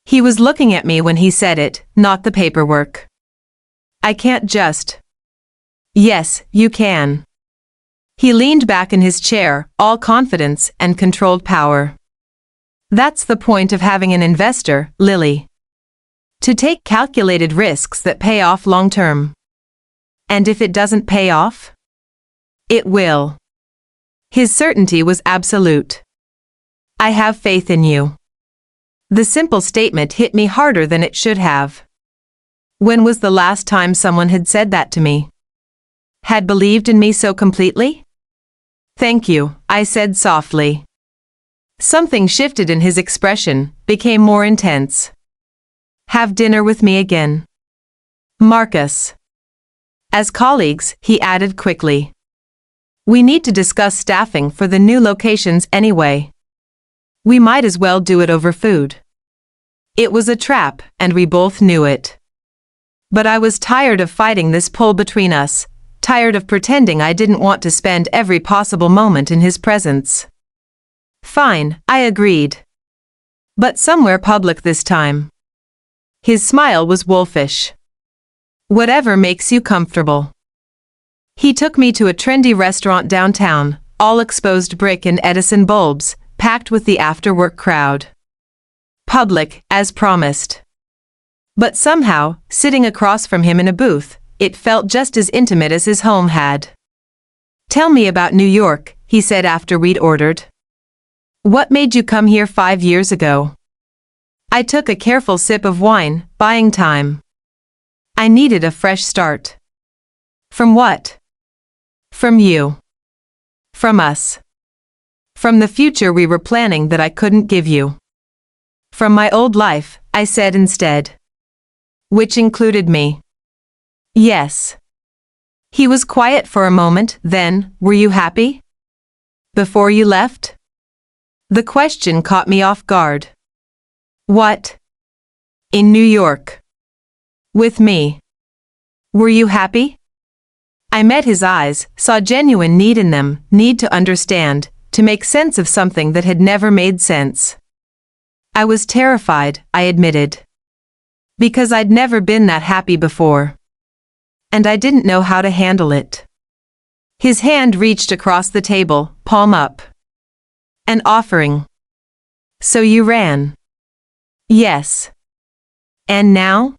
He was looking at me when he said it, not the paperwork. "I can't just." "Yes, you can." He leaned back in his chair, all confidence and controlled power. "That's the point of having an investor, Lily. To take calculated risks that pay off long term. And if it doesn't pay off? It will. His certainty was absolute. I have faith in you. The simple statement hit me harder than it should have. When was the last time someone had said that to me? Had believed in me so completely? Thank you, I said softly. Something shifted in his expression, became more intense. Have dinner with me again. Marcus. As colleagues, he added quickly. We need to discuss staffing for the new locations anyway. We might as well do it over food. It was a trap, and we both knew it. But I was tired of fighting this pull between us, tired of pretending I didn't want to spend every possible moment in his presence. Fine, I agreed. But somewhere public this time. His smile was wolfish. Whatever makes you comfortable. He took me to a trendy restaurant downtown, all exposed brick and Edison bulbs, packed with the after-work crowd. Public, as promised. But somehow, sitting across from him in a booth, it felt just as intimate as his home had. Tell me about New York, he said after we'd ordered. What made you come here 5 years ago? I took a careful sip of wine, buying time. I needed a fresh start. From what? From you. From us. From the future we were planning that I couldn't give you. From my old life, I said instead. Which included me. Yes. He was quiet for a moment, then, were you happy? Before you left? The question caught me off guard. What? In New York. With me. Were you happy? I met his eyes, saw genuine need in them, need to understand, to make sense of something that had never made sense. I was terrified, I admitted. Because I'd never been that happy before. And I didn't know how to handle it. His hand reached across the table, palm up. An offering. So you ran. Yes. And now?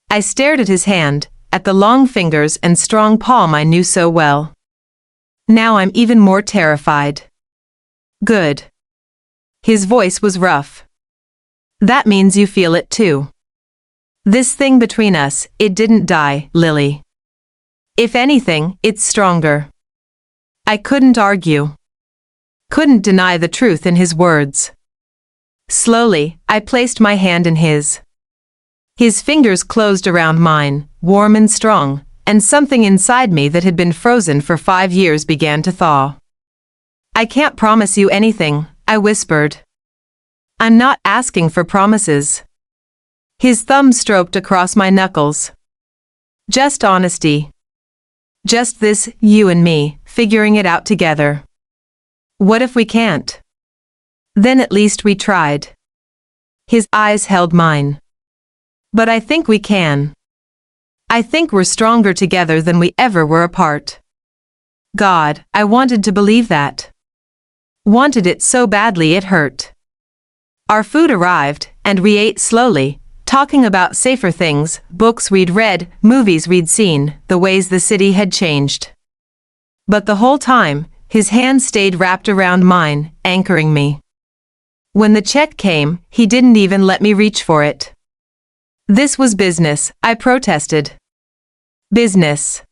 I stared at his hand, at the long fingers and strong palm I knew so well. Now I'm even more terrified. Good. His voice was rough. That means you feel it too. This thing between us, it didn't die, Lily. If anything, it's stronger. I couldn't argue. Couldn't deny the truth in his words. Slowly, I placed my hand in his. His fingers closed around mine, warm and strong, and something inside me that had been frozen for 5 years began to thaw. I can't promise you anything, I whispered. I'm not asking for promises. His thumb stroked across my knuckles. Just honesty. Just this, you and me, figuring it out together. What if we can't? Then at least we tried. His eyes held mine. But I think we can. I think we're stronger together than we ever were apart. God, I wanted to believe that. Wanted it so badly it hurt. Our food arrived, and we ate slowly, talking about safer things, books we'd read, movies we'd seen, the ways the city had changed. But the whole time, his hand stayed wrapped around mine, anchoring me. When the check came, he didn't even let me reach for it. This was business, I protested. Business.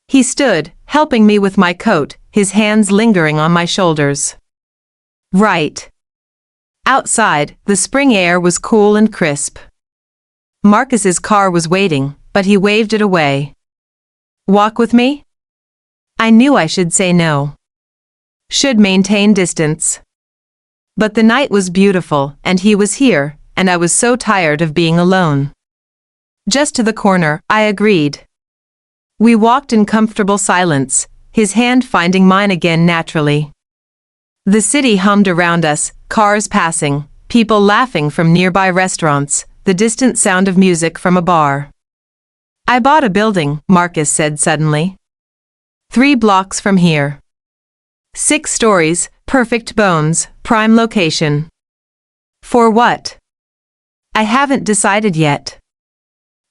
He stood, helping me with my coat, his hands lingering on my shoulders. Right. Outside, the spring air was cool and crisp. Marcus's car was waiting, but he waved it away. Walk with me? I knew I should say no. Should maintain distance. But the night was beautiful, and he was here, and I was so tired of being alone. Just to the corner, I agreed. We walked in comfortable silence, his hand finding mine again naturally. The city hummed around us, cars passing, people laughing from nearby restaurants, the distant sound of music from a bar. I bought a building, Marcus said suddenly. 3 blocks from here. 6 stories, perfect bones, prime location. For what? I haven't decided yet.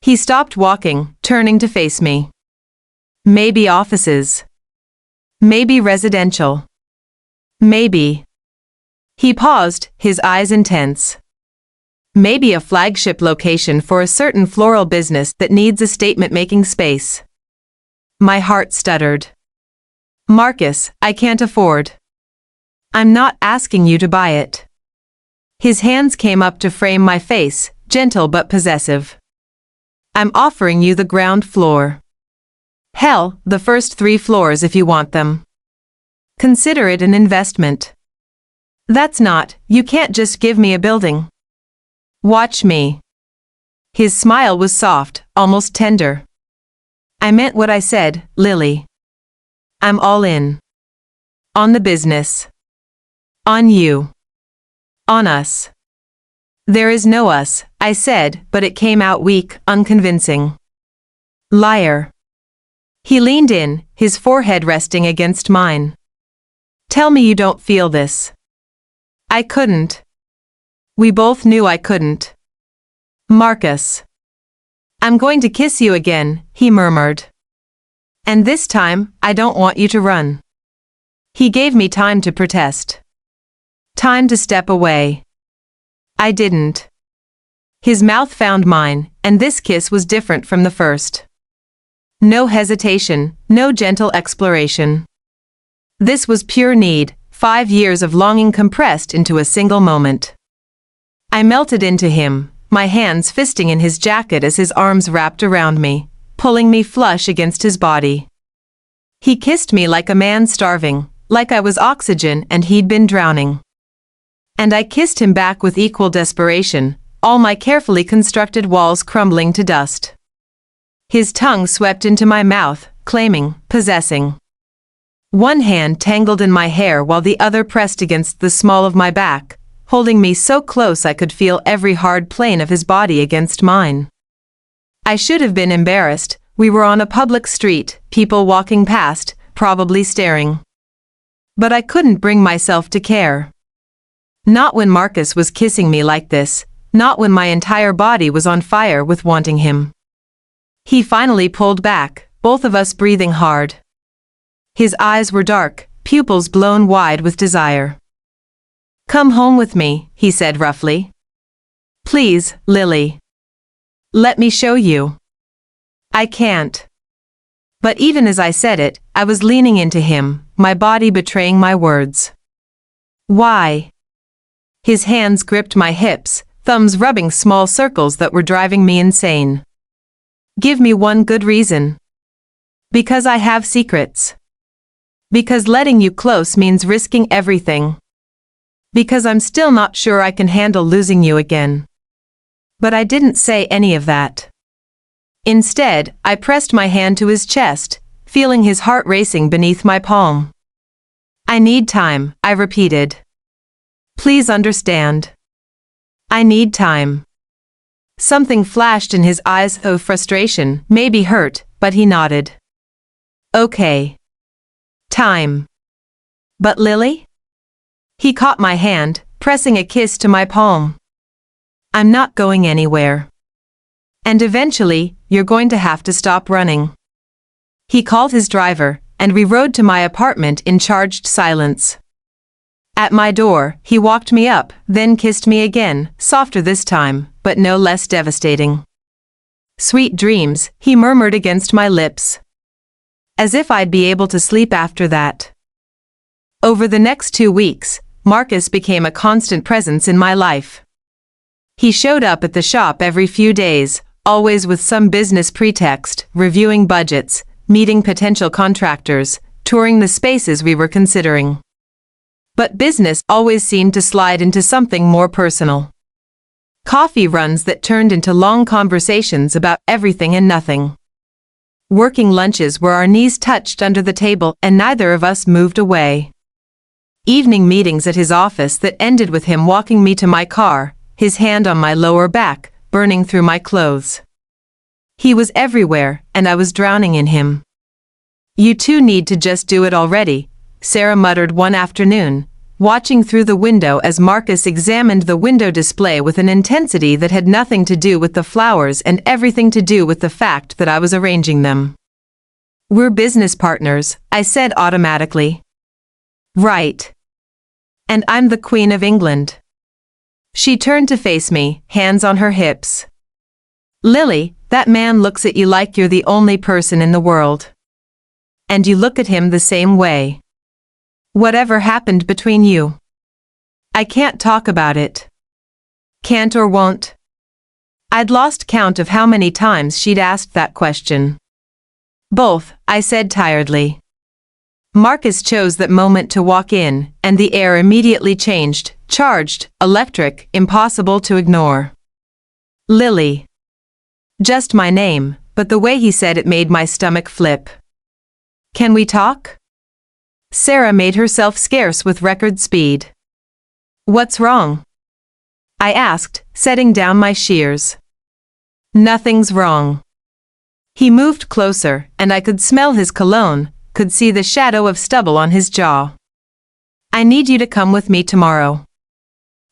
He stopped walking, turning to face me. Maybe offices. Maybe residential. Maybe. He paused, his eyes intense. Maybe a flagship location for a certain floral business that needs a statement-making space. My heart stuttered. Marcus, I can't afford. I'm not asking you to buy it. His hands came up to frame my face, gentle but possessive. I'm offering you the ground floor. Hell, the first 3 floors if you want them. Consider it an investment. That's not, you can't just give me a building. Watch me. His smile was soft, almost tender. I meant what I said, Lily. I'm all in. On the business. On you. On us. There is no us, I said, but it came out weak, unconvincing. Liar. He leaned in, his forehead resting against mine. Tell me you don't feel this. I couldn't. We both knew I couldn't. Marcus. I'm going to kiss you again, he murmured. And this time, I don't want you to run. He gave me time to protest. Time to step away. I didn't. His mouth found mine, and this kiss was different from the first. No hesitation, no gentle exploration. This was pure need, 5 years of longing compressed into a single moment. I melted into him, my hands fisting in his jacket as his arms wrapped around me, pulling me flush against his body. He kissed me like a man starving, like I was oxygen and he'd been drowning. And I kissed him back with equal desperation, all my carefully constructed walls crumbling to dust. His tongue swept into my mouth, claiming, possessing. One hand tangled in my hair while the other pressed against the small of my back, holding me so close I could feel every hard plane of his body against mine. I should have been embarrassed. We were on a public street, people walking past, probably staring. But I couldn't bring myself to care. Not when Marcus was kissing me like this, not when my entire body was on fire with wanting him. He finally pulled back, both of us breathing hard. His eyes were dark, pupils blown wide with desire. Come home with me, he said roughly. Please, Lily. Let me show you. I can't. But even as I said it, I was leaning into him, my body betraying my words. Why? His hands gripped my hips, thumbs rubbing small circles that were driving me insane. Give me one good reason. Because I have secrets. Because letting you close means risking everything. Because I'm still not sure I can handle losing you again. But I didn't say any of that. Instead, I pressed my hand to his chest, feeling his heart racing beneath my palm. I need time, I repeated. Please understand. I need time. Something flashed in his eyes of frustration, maybe hurt, but he nodded. Okay. Time. But Lily? He caught my hand, pressing a kiss to my palm. I'm not going anywhere. And eventually, you're going to have to stop running. He called his driver, and we rode to my apartment in charged silence. At my door, he walked me up, then kissed me again, softer this time, but no less devastating. Sweet dreams, he murmured against my lips. As if I'd be able to sleep after that. Over the next 2 weeks, Marcus became a constant presence in my life. He showed up at the shop every few days, always with some business pretext, reviewing budgets, meeting potential contractors, touring the spaces we were considering. But business always seemed to slide into something more personal. Coffee runs that turned into long conversations about everything and nothing. Working lunches where our knees touched under the table and neither of us moved away. Evening meetings at his office that ended with him walking me to my car, his hand on my lower back, burning through my clothes. He was everywhere, and I was drowning in him. You two need to just do it already, Sarah muttered one afternoon, watching through the window as Marcus examined the window display with an intensity that had nothing to do with the flowers and everything to do with the fact that I was arranging them. "We're business partners," I said automatically. "Right. And I'm the Queen of England." She turned to face me, hands on her hips. "Lily, that man looks at you like you're the only person in the world. And you look at him the same way. Whatever happened between you?" "I can't talk about it." "Can't or won't?" I'd lost count of how many times she'd asked that question. "Both," I said tiredly. Marcus chose that moment to walk in, and the air immediately changed, charged, electric, impossible to ignore. "Lily." Just my name, but the way he said it made my stomach flip. "Can we talk?" Sarah made herself scarce with record speed. "What's wrong?" I asked, setting down my shears. "Nothing's wrong." He moved closer, and I could smell his cologne, could see the shadow of stubble on his jaw. "I need you to come with me tomorrow."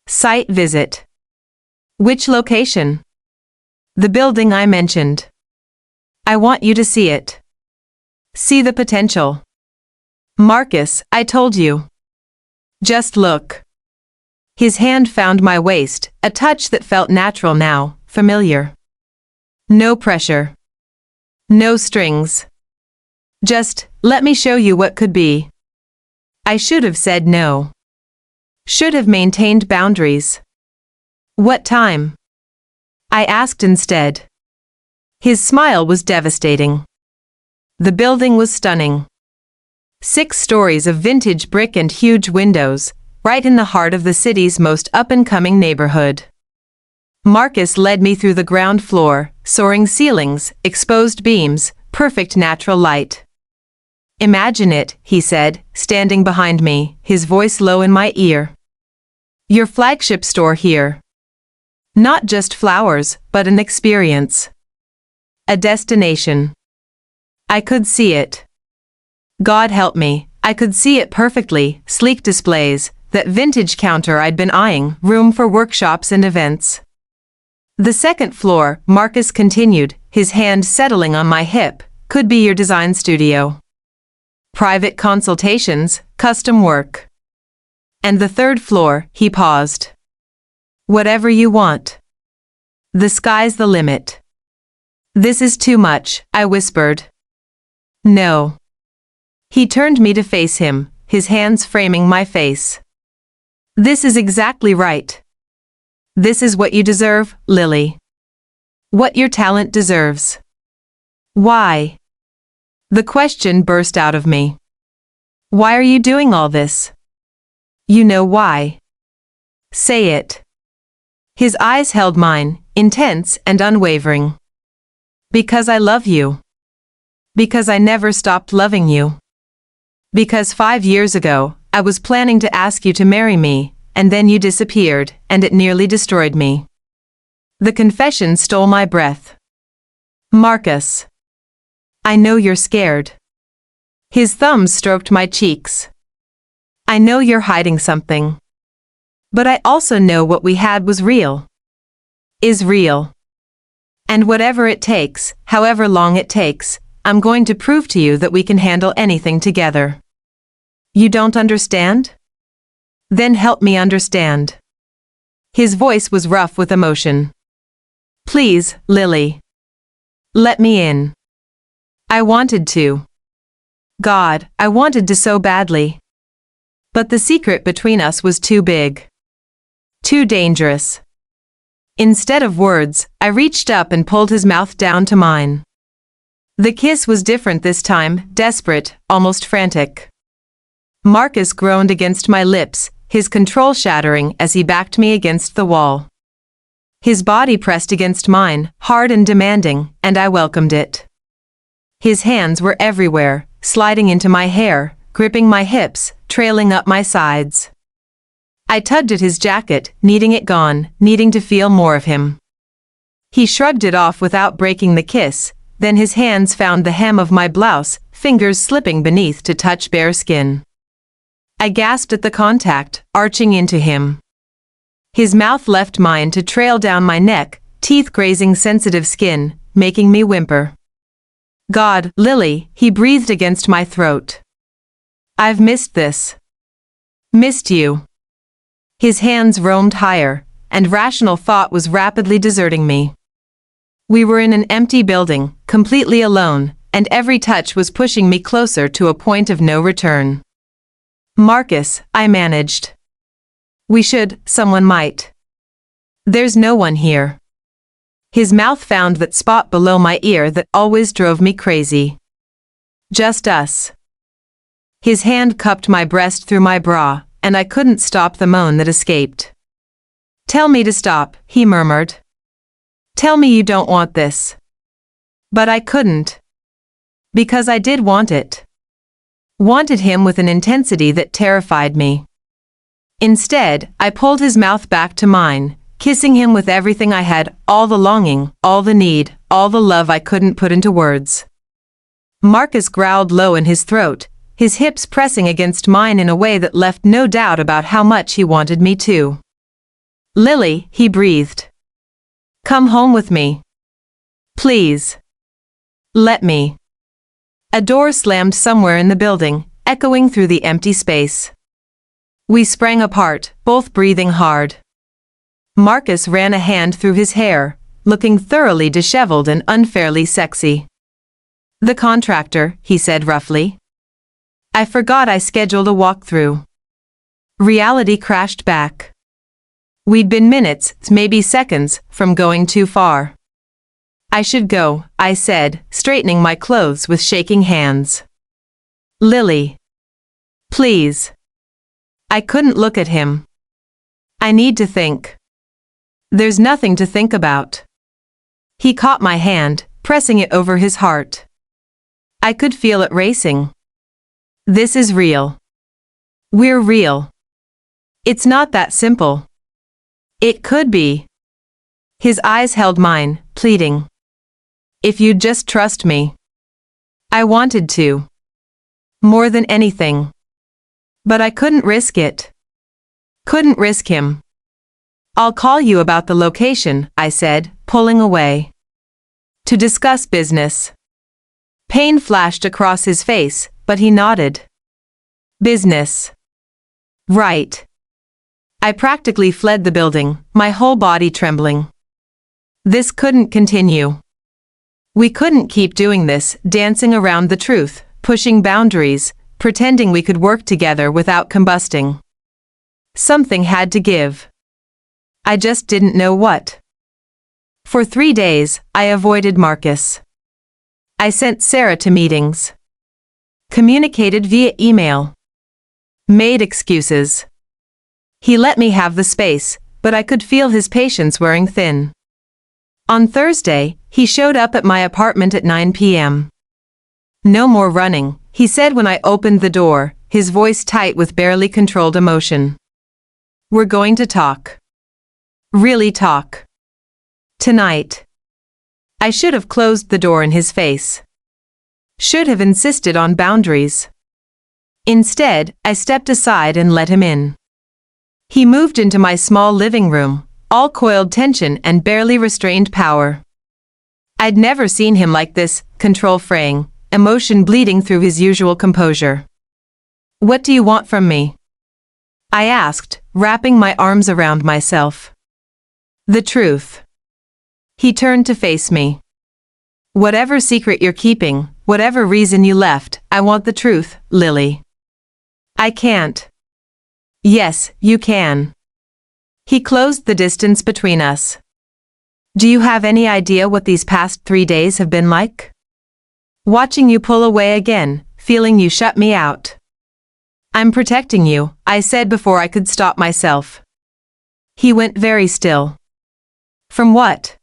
"Site visit." "Which location?" "The building I mentioned." "I want you to see it. See the potential." "Marcus, I told you. Just look." His hand found my waist, a touch that felt natural now, familiar. No pressure. No strings. Just, "Let me show you what could be." I should have said no. Should have maintained boundaries. "What time?" I asked instead. His smile was devastating. The building was stunning. 6 stories of vintage brick and huge windows, right in the heart of the city's most up-and-coming neighborhood. Marcus led me through the ground floor, soaring ceilings, exposed beams, perfect natural light. "Imagine it," he said, standing behind me, his voice low in my ear. "Your flagship store here. Not just flowers, but an experience. A destination." I could see it. God help me, I could see it perfectly, sleek displays, that vintage counter I'd been eyeing, room for workshops and events. "The second floor," Marcus continued, his hand settling on my hip, "could be your design studio. Private consultations, custom work. And the third floor," he paused. "Whatever you want. The sky's the limit." "This is too much," I whispered. "No." He turned me to face him, his hands framing my face. "This is exactly right. This is what you deserve, Lily. What your talent deserves." "Why?" The question burst out of me. "Why are you doing all this?" "You know why. Say it." His eyes held mine, intense and unwavering. "Because I love you. Because I never stopped loving you. Because 5 years ago, I was planning to ask you to marry me, and then you disappeared, and it nearly destroyed me." The confession stole my breath. "Marcus. I know you're scared." His thumbs stroked my cheeks. "I know you're hiding something. But I also know what we had was real. Is real. And whatever it takes, however long it takes, I'm going to prove to you that we can handle anything together. You don't understand? Then help me understand." His voice was rough with emotion. "Please, Lily. Let me in. I wanted to. God, I wanted to so badly. But the secret between us was too big. Too dangerous." Instead of words, I reached up and pulled his mouth down to mine. The kiss was different this time, desperate, almost frantic. Marcus groaned against my lips, his control shattering as he backed me against the wall. His body pressed against mine, hard and demanding, and I welcomed it. His hands were everywhere, sliding into my hair, gripping my hips, trailing up my sides. I tugged at his jacket, needing it gone, needing to feel more of him. He shrugged it off without breaking the kiss, then his hands found the hem of my blouse, fingers slipping beneath to touch bare skin. I gasped at the contact, arching into him. His mouth left mine to trail down my neck, teeth grazing sensitive skin, making me whimper. God, Lily, he breathed against my throat. I've missed this. Missed you. His hands roamed higher, and rational thought was rapidly deserting me. We were in an empty building, completely alone, and every touch was pushing me closer to a point of no return. Marcus, I managed. We should, someone might. There's no one here. His mouth found that spot below my ear that always drove me crazy. Just us. His hand cupped my breast through my bra, and I couldn't stop the moan that escaped. Tell me to stop, he murmured. Tell me you don't want this. But I couldn't. Because I did want it. Wanted him with an intensity that terrified me. Instead, I pulled his mouth back to mine, kissing him with everything I had, all the longing, all the need, all the love I couldn't put into words. Marcus growled low in his throat, his hips pressing against mine in a way that left no doubt about how much he wanted me to. Lily, he breathed. Come home with me. Please. Let me. A door slammed somewhere in the building, echoing through the empty space. We sprang apart, both breathing hard. Marcus ran a hand through his hair, looking thoroughly disheveled and unfairly sexy. The contractor, he said roughly. I forgot I scheduled a walkthrough. Reality crashed back. We'd been minutes, maybe seconds, from going too far. I should go, I said, straightening my clothes with shaking hands. Lily. Please. I couldn't look at him. I need to think. There's nothing to think about. He caught my hand, pressing it over his heart. I could feel it racing. This is real. We're real. It's not that simple. It could be. His eyes held mine, pleading. If you'd just trust me. I wanted to. More than anything. But I couldn't risk it. Couldn't risk him. I'll call you about the location, I said, pulling away. To discuss business. Pain flashed across his face, but he nodded. Business. Right. I practically fled the building, my whole body trembling. This couldn't continue. We couldn't keep doing this, dancing around the truth, pushing boundaries, pretending we could work together without combusting. Something had to give. I just didn't know what. For 3 days, I avoided Marcus. I sent Sarah to meetings. Communicated via email. Made excuses. He let me have the space, but I could feel his patience wearing thin. On Thursday, he showed up at my apartment at 9 p.m. No more running, he said when I opened the door, his voice tight with barely controlled emotion. We're going to talk. Really talk. Tonight. I should have closed the door in his face. Should have insisted on boundaries. Instead, I stepped aside and let him in. He moved into my small living room, all coiled tension and barely restrained power. I'd never seen him like this, control fraying, emotion bleeding through his usual composure. What do you want from me? I asked, wrapping my arms around myself. The truth. He turned to face me. Whatever secret you're keeping, whatever reason you left, I want the truth, Lily. I can't. Yes, you can. He closed the distance between us. Do you have any idea what these past 3 days have been like? Watching you pull away again, feeling you shut me out. I'm protecting you, I said before I could stop myself. He went very still. From what?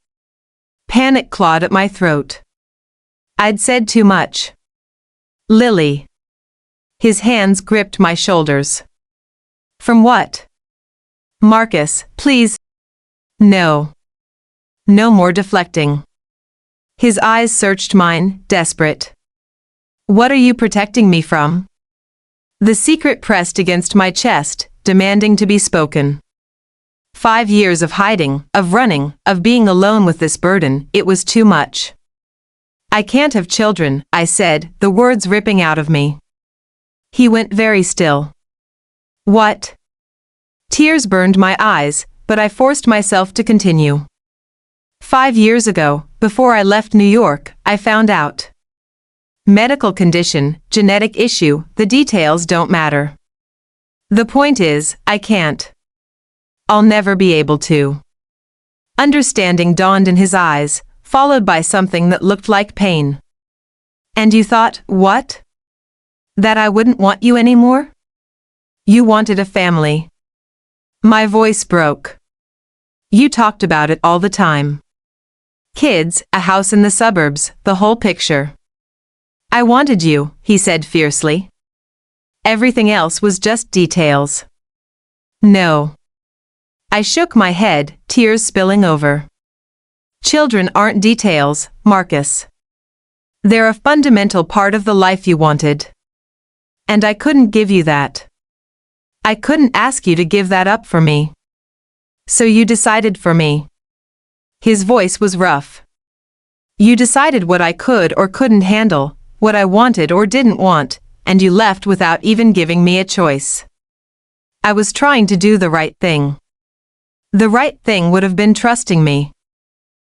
Panic clawed at my throat. I'd said too much. Lily. His hands gripped my shoulders. From what? Marcus, please. No. No more deflecting. His eyes searched mine, desperate. What are you protecting me from? The secret pressed against my chest, demanding to be spoken. 5 years of hiding, of running, of being alone with this burden, it was too much. I can't have children, I said, the words ripping out of me. He went very still. What? Tears burned my eyes, but I forced myself to continue. 5 years ago, before I left New York, I found out. Medical condition, genetic issue, the details don't matter. The point is, I can't. I'll never be able to. Understanding dawned in his eyes, followed by something that looked like pain. And you thought, what? That I wouldn't want you anymore? You wanted a family. My voice broke. You talked about it all the time. Kids, a house in the suburbs, the whole picture. I wanted you, he said fiercely. Everything else was just details. No. I shook my head, tears spilling over. Children aren't details, Marcus. They're a fundamental part of the life you wanted. And I couldn't give you that. I couldn't ask you to give that up for me. So you decided for me. His voice was rough. You decided what I could or couldn't handle, what I wanted or didn't want, and you left without even giving me a choice. I was trying to do the right thing. The right thing would have been trusting me.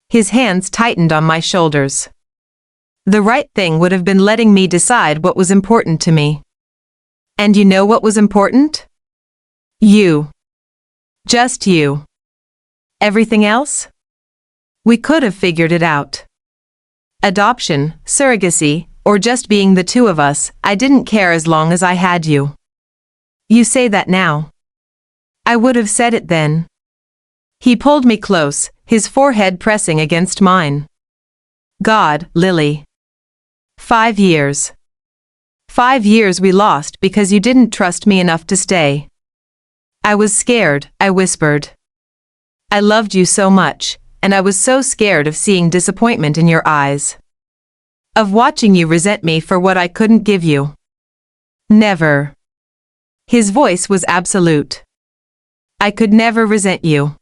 His hands tightened on my shoulders. The right thing would have been letting me decide what was important to me. And you know what was important? You. Just you. Everything else? We could have figured it out. Adoption, surrogacy, or just being the two of us, I didn't care as long as I had you. You say that now. I would have said it then. He pulled me close, his forehead pressing against mine. God, Lily. 5 years. 5 years we lost because you didn't trust me enough to stay. I was scared, I whispered. I loved you so much, and I was so scared of seeing disappointment in your eyes. Of watching you resent me for what I couldn't give you. Never. His voice was absolute. I could never resent you.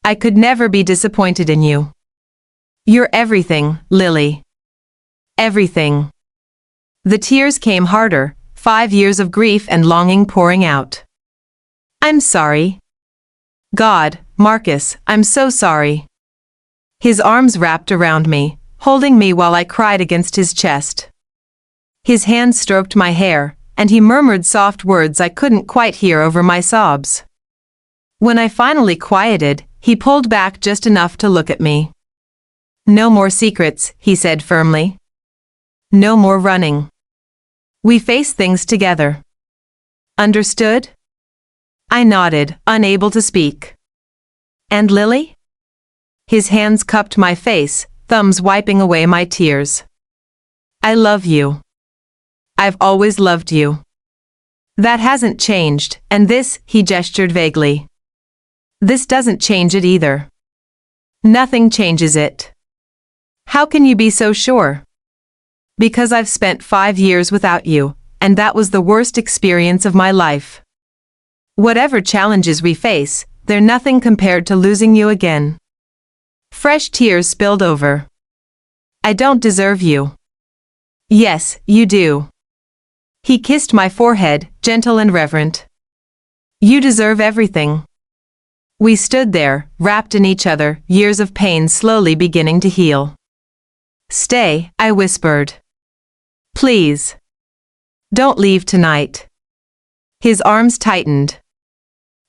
I could never be disappointed in you. You're everything, Lily. Everything. The tears came harder, 5 years of grief and longing pouring out. I'm sorry. God, Marcus, I'm so sorry. His arms wrapped around me, holding me while I cried against his chest. His hands stroked my hair, and he murmured soft words I couldn't quite hear over my sobs. When I finally quieted, he pulled back just enough to look at me. No more secrets, he said firmly. No more running. We face things together. Understood? I nodded, unable to speak. And Lily? His hands cupped my face, thumbs wiping away my tears. I love you. I've always loved you. That hasn't changed, and this, he gestured vaguely. This doesn't change it either. Nothing changes it. How can you be so sure? Because I've spent 5 years without you, and that was the worst experience of my life. Whatever challenges we face, they're nothing compared to losing you again. Fresh tears spilled over. I don't deserve you. Yes, you do. He kissed my forehead, gentle and reverent. You deserve everything. We stood there, wrapped in each other, years of pain slowly beginning to heal. Stay, I whispered. Please. Don't leave tonight. His arms tightened.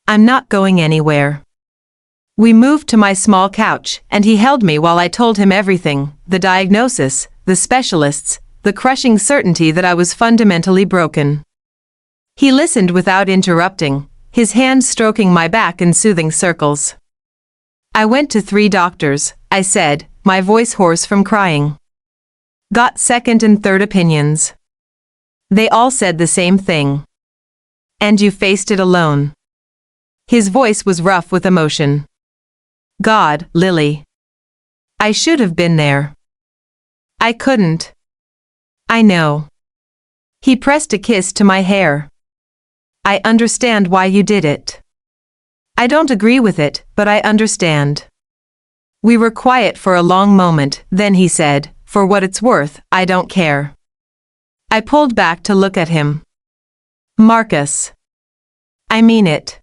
I'm not going anywhere. We moved to my small couch, and he held me while I told him everything, the diagnosis, the specialists, the crushing certainty that I was fundamentally broken. He listened without interrupting, his hand stroking my back in soothing circles. I went to 3 doctors, I said, my voice hoarse from crying. Got second and third opinions. They all said the same thing. And you faced it alone. His voice was rough with emotion. God, Lily. I should have been there. I couldn't. I know. He pressed a kiss to my hair. I understand why you did it. I don't agree with it, but I understand. We were quiet for a long moment, then he said, for what it's worth, I don't care. I pulled back to look at him. Marcus. I mean it.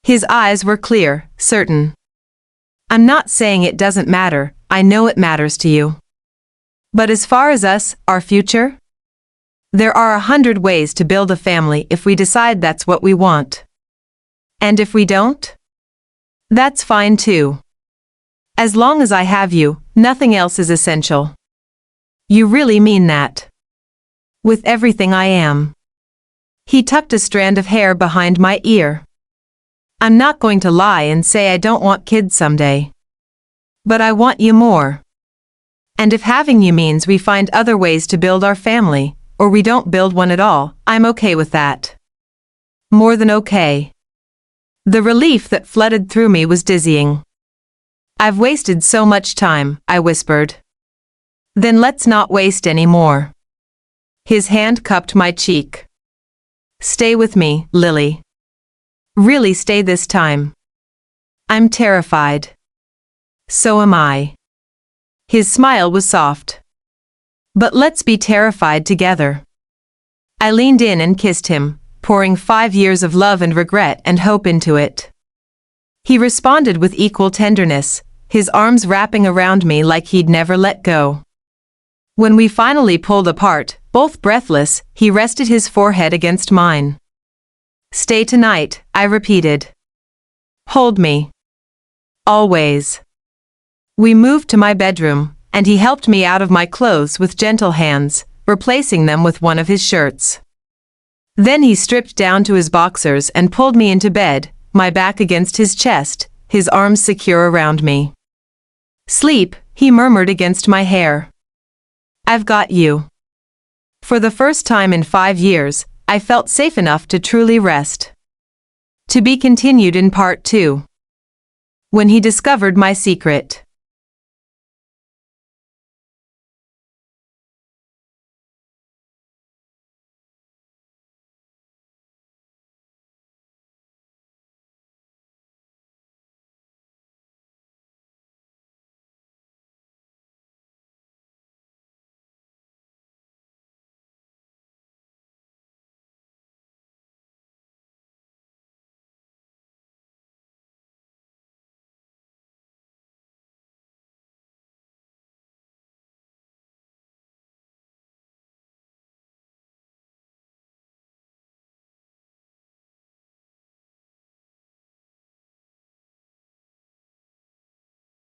His eyes were clear, certain. I'm not saying it doesn't matter, I know it matters to you. But as far as us, our future? There are 100 ways to build a family if we decide that's what we want. And if we don't? That's fine too. As long as I have you, nothing else is essential. You really mean that? With everything I am. He tucked a strand of hair behind my ear. I'm not going to lie and say I don't want kids someday. But I want you more. And if having you means we find other ways to build our family, or we don't build one at all, I'm okay with that. More than okay. The relief that flooded through me was dizzying. I've wasted so much time, I whispered. Then let's not waste any more. His hand cupped my cheek. Stay with me, Lily. Really stay this time. I'm terrified. So am I. His smile was soft. But let's be terrified together. I leaned in and kissed him, pouring 5 years of love and regret and hope into it. He responded with equal tenderness, his arms wrapping around me like he'd never let go. When we finally pulled apart, both breathless, he rested his forehead against mine. Stay tonight, I repeated. Hold me. Always. We moved to my bedroom, and he helped me out of my clothes with gentle hands, replacing them with one of his shirts. Then he stripped down to his boxers and pulled me into bed, my back against his chest, his arms secure around me. Sleep, he murmured against my hair. I've got you. For the first time in 5 years, I felt safe enough to truly rest. To be continued in part 2. When he discovered my secret.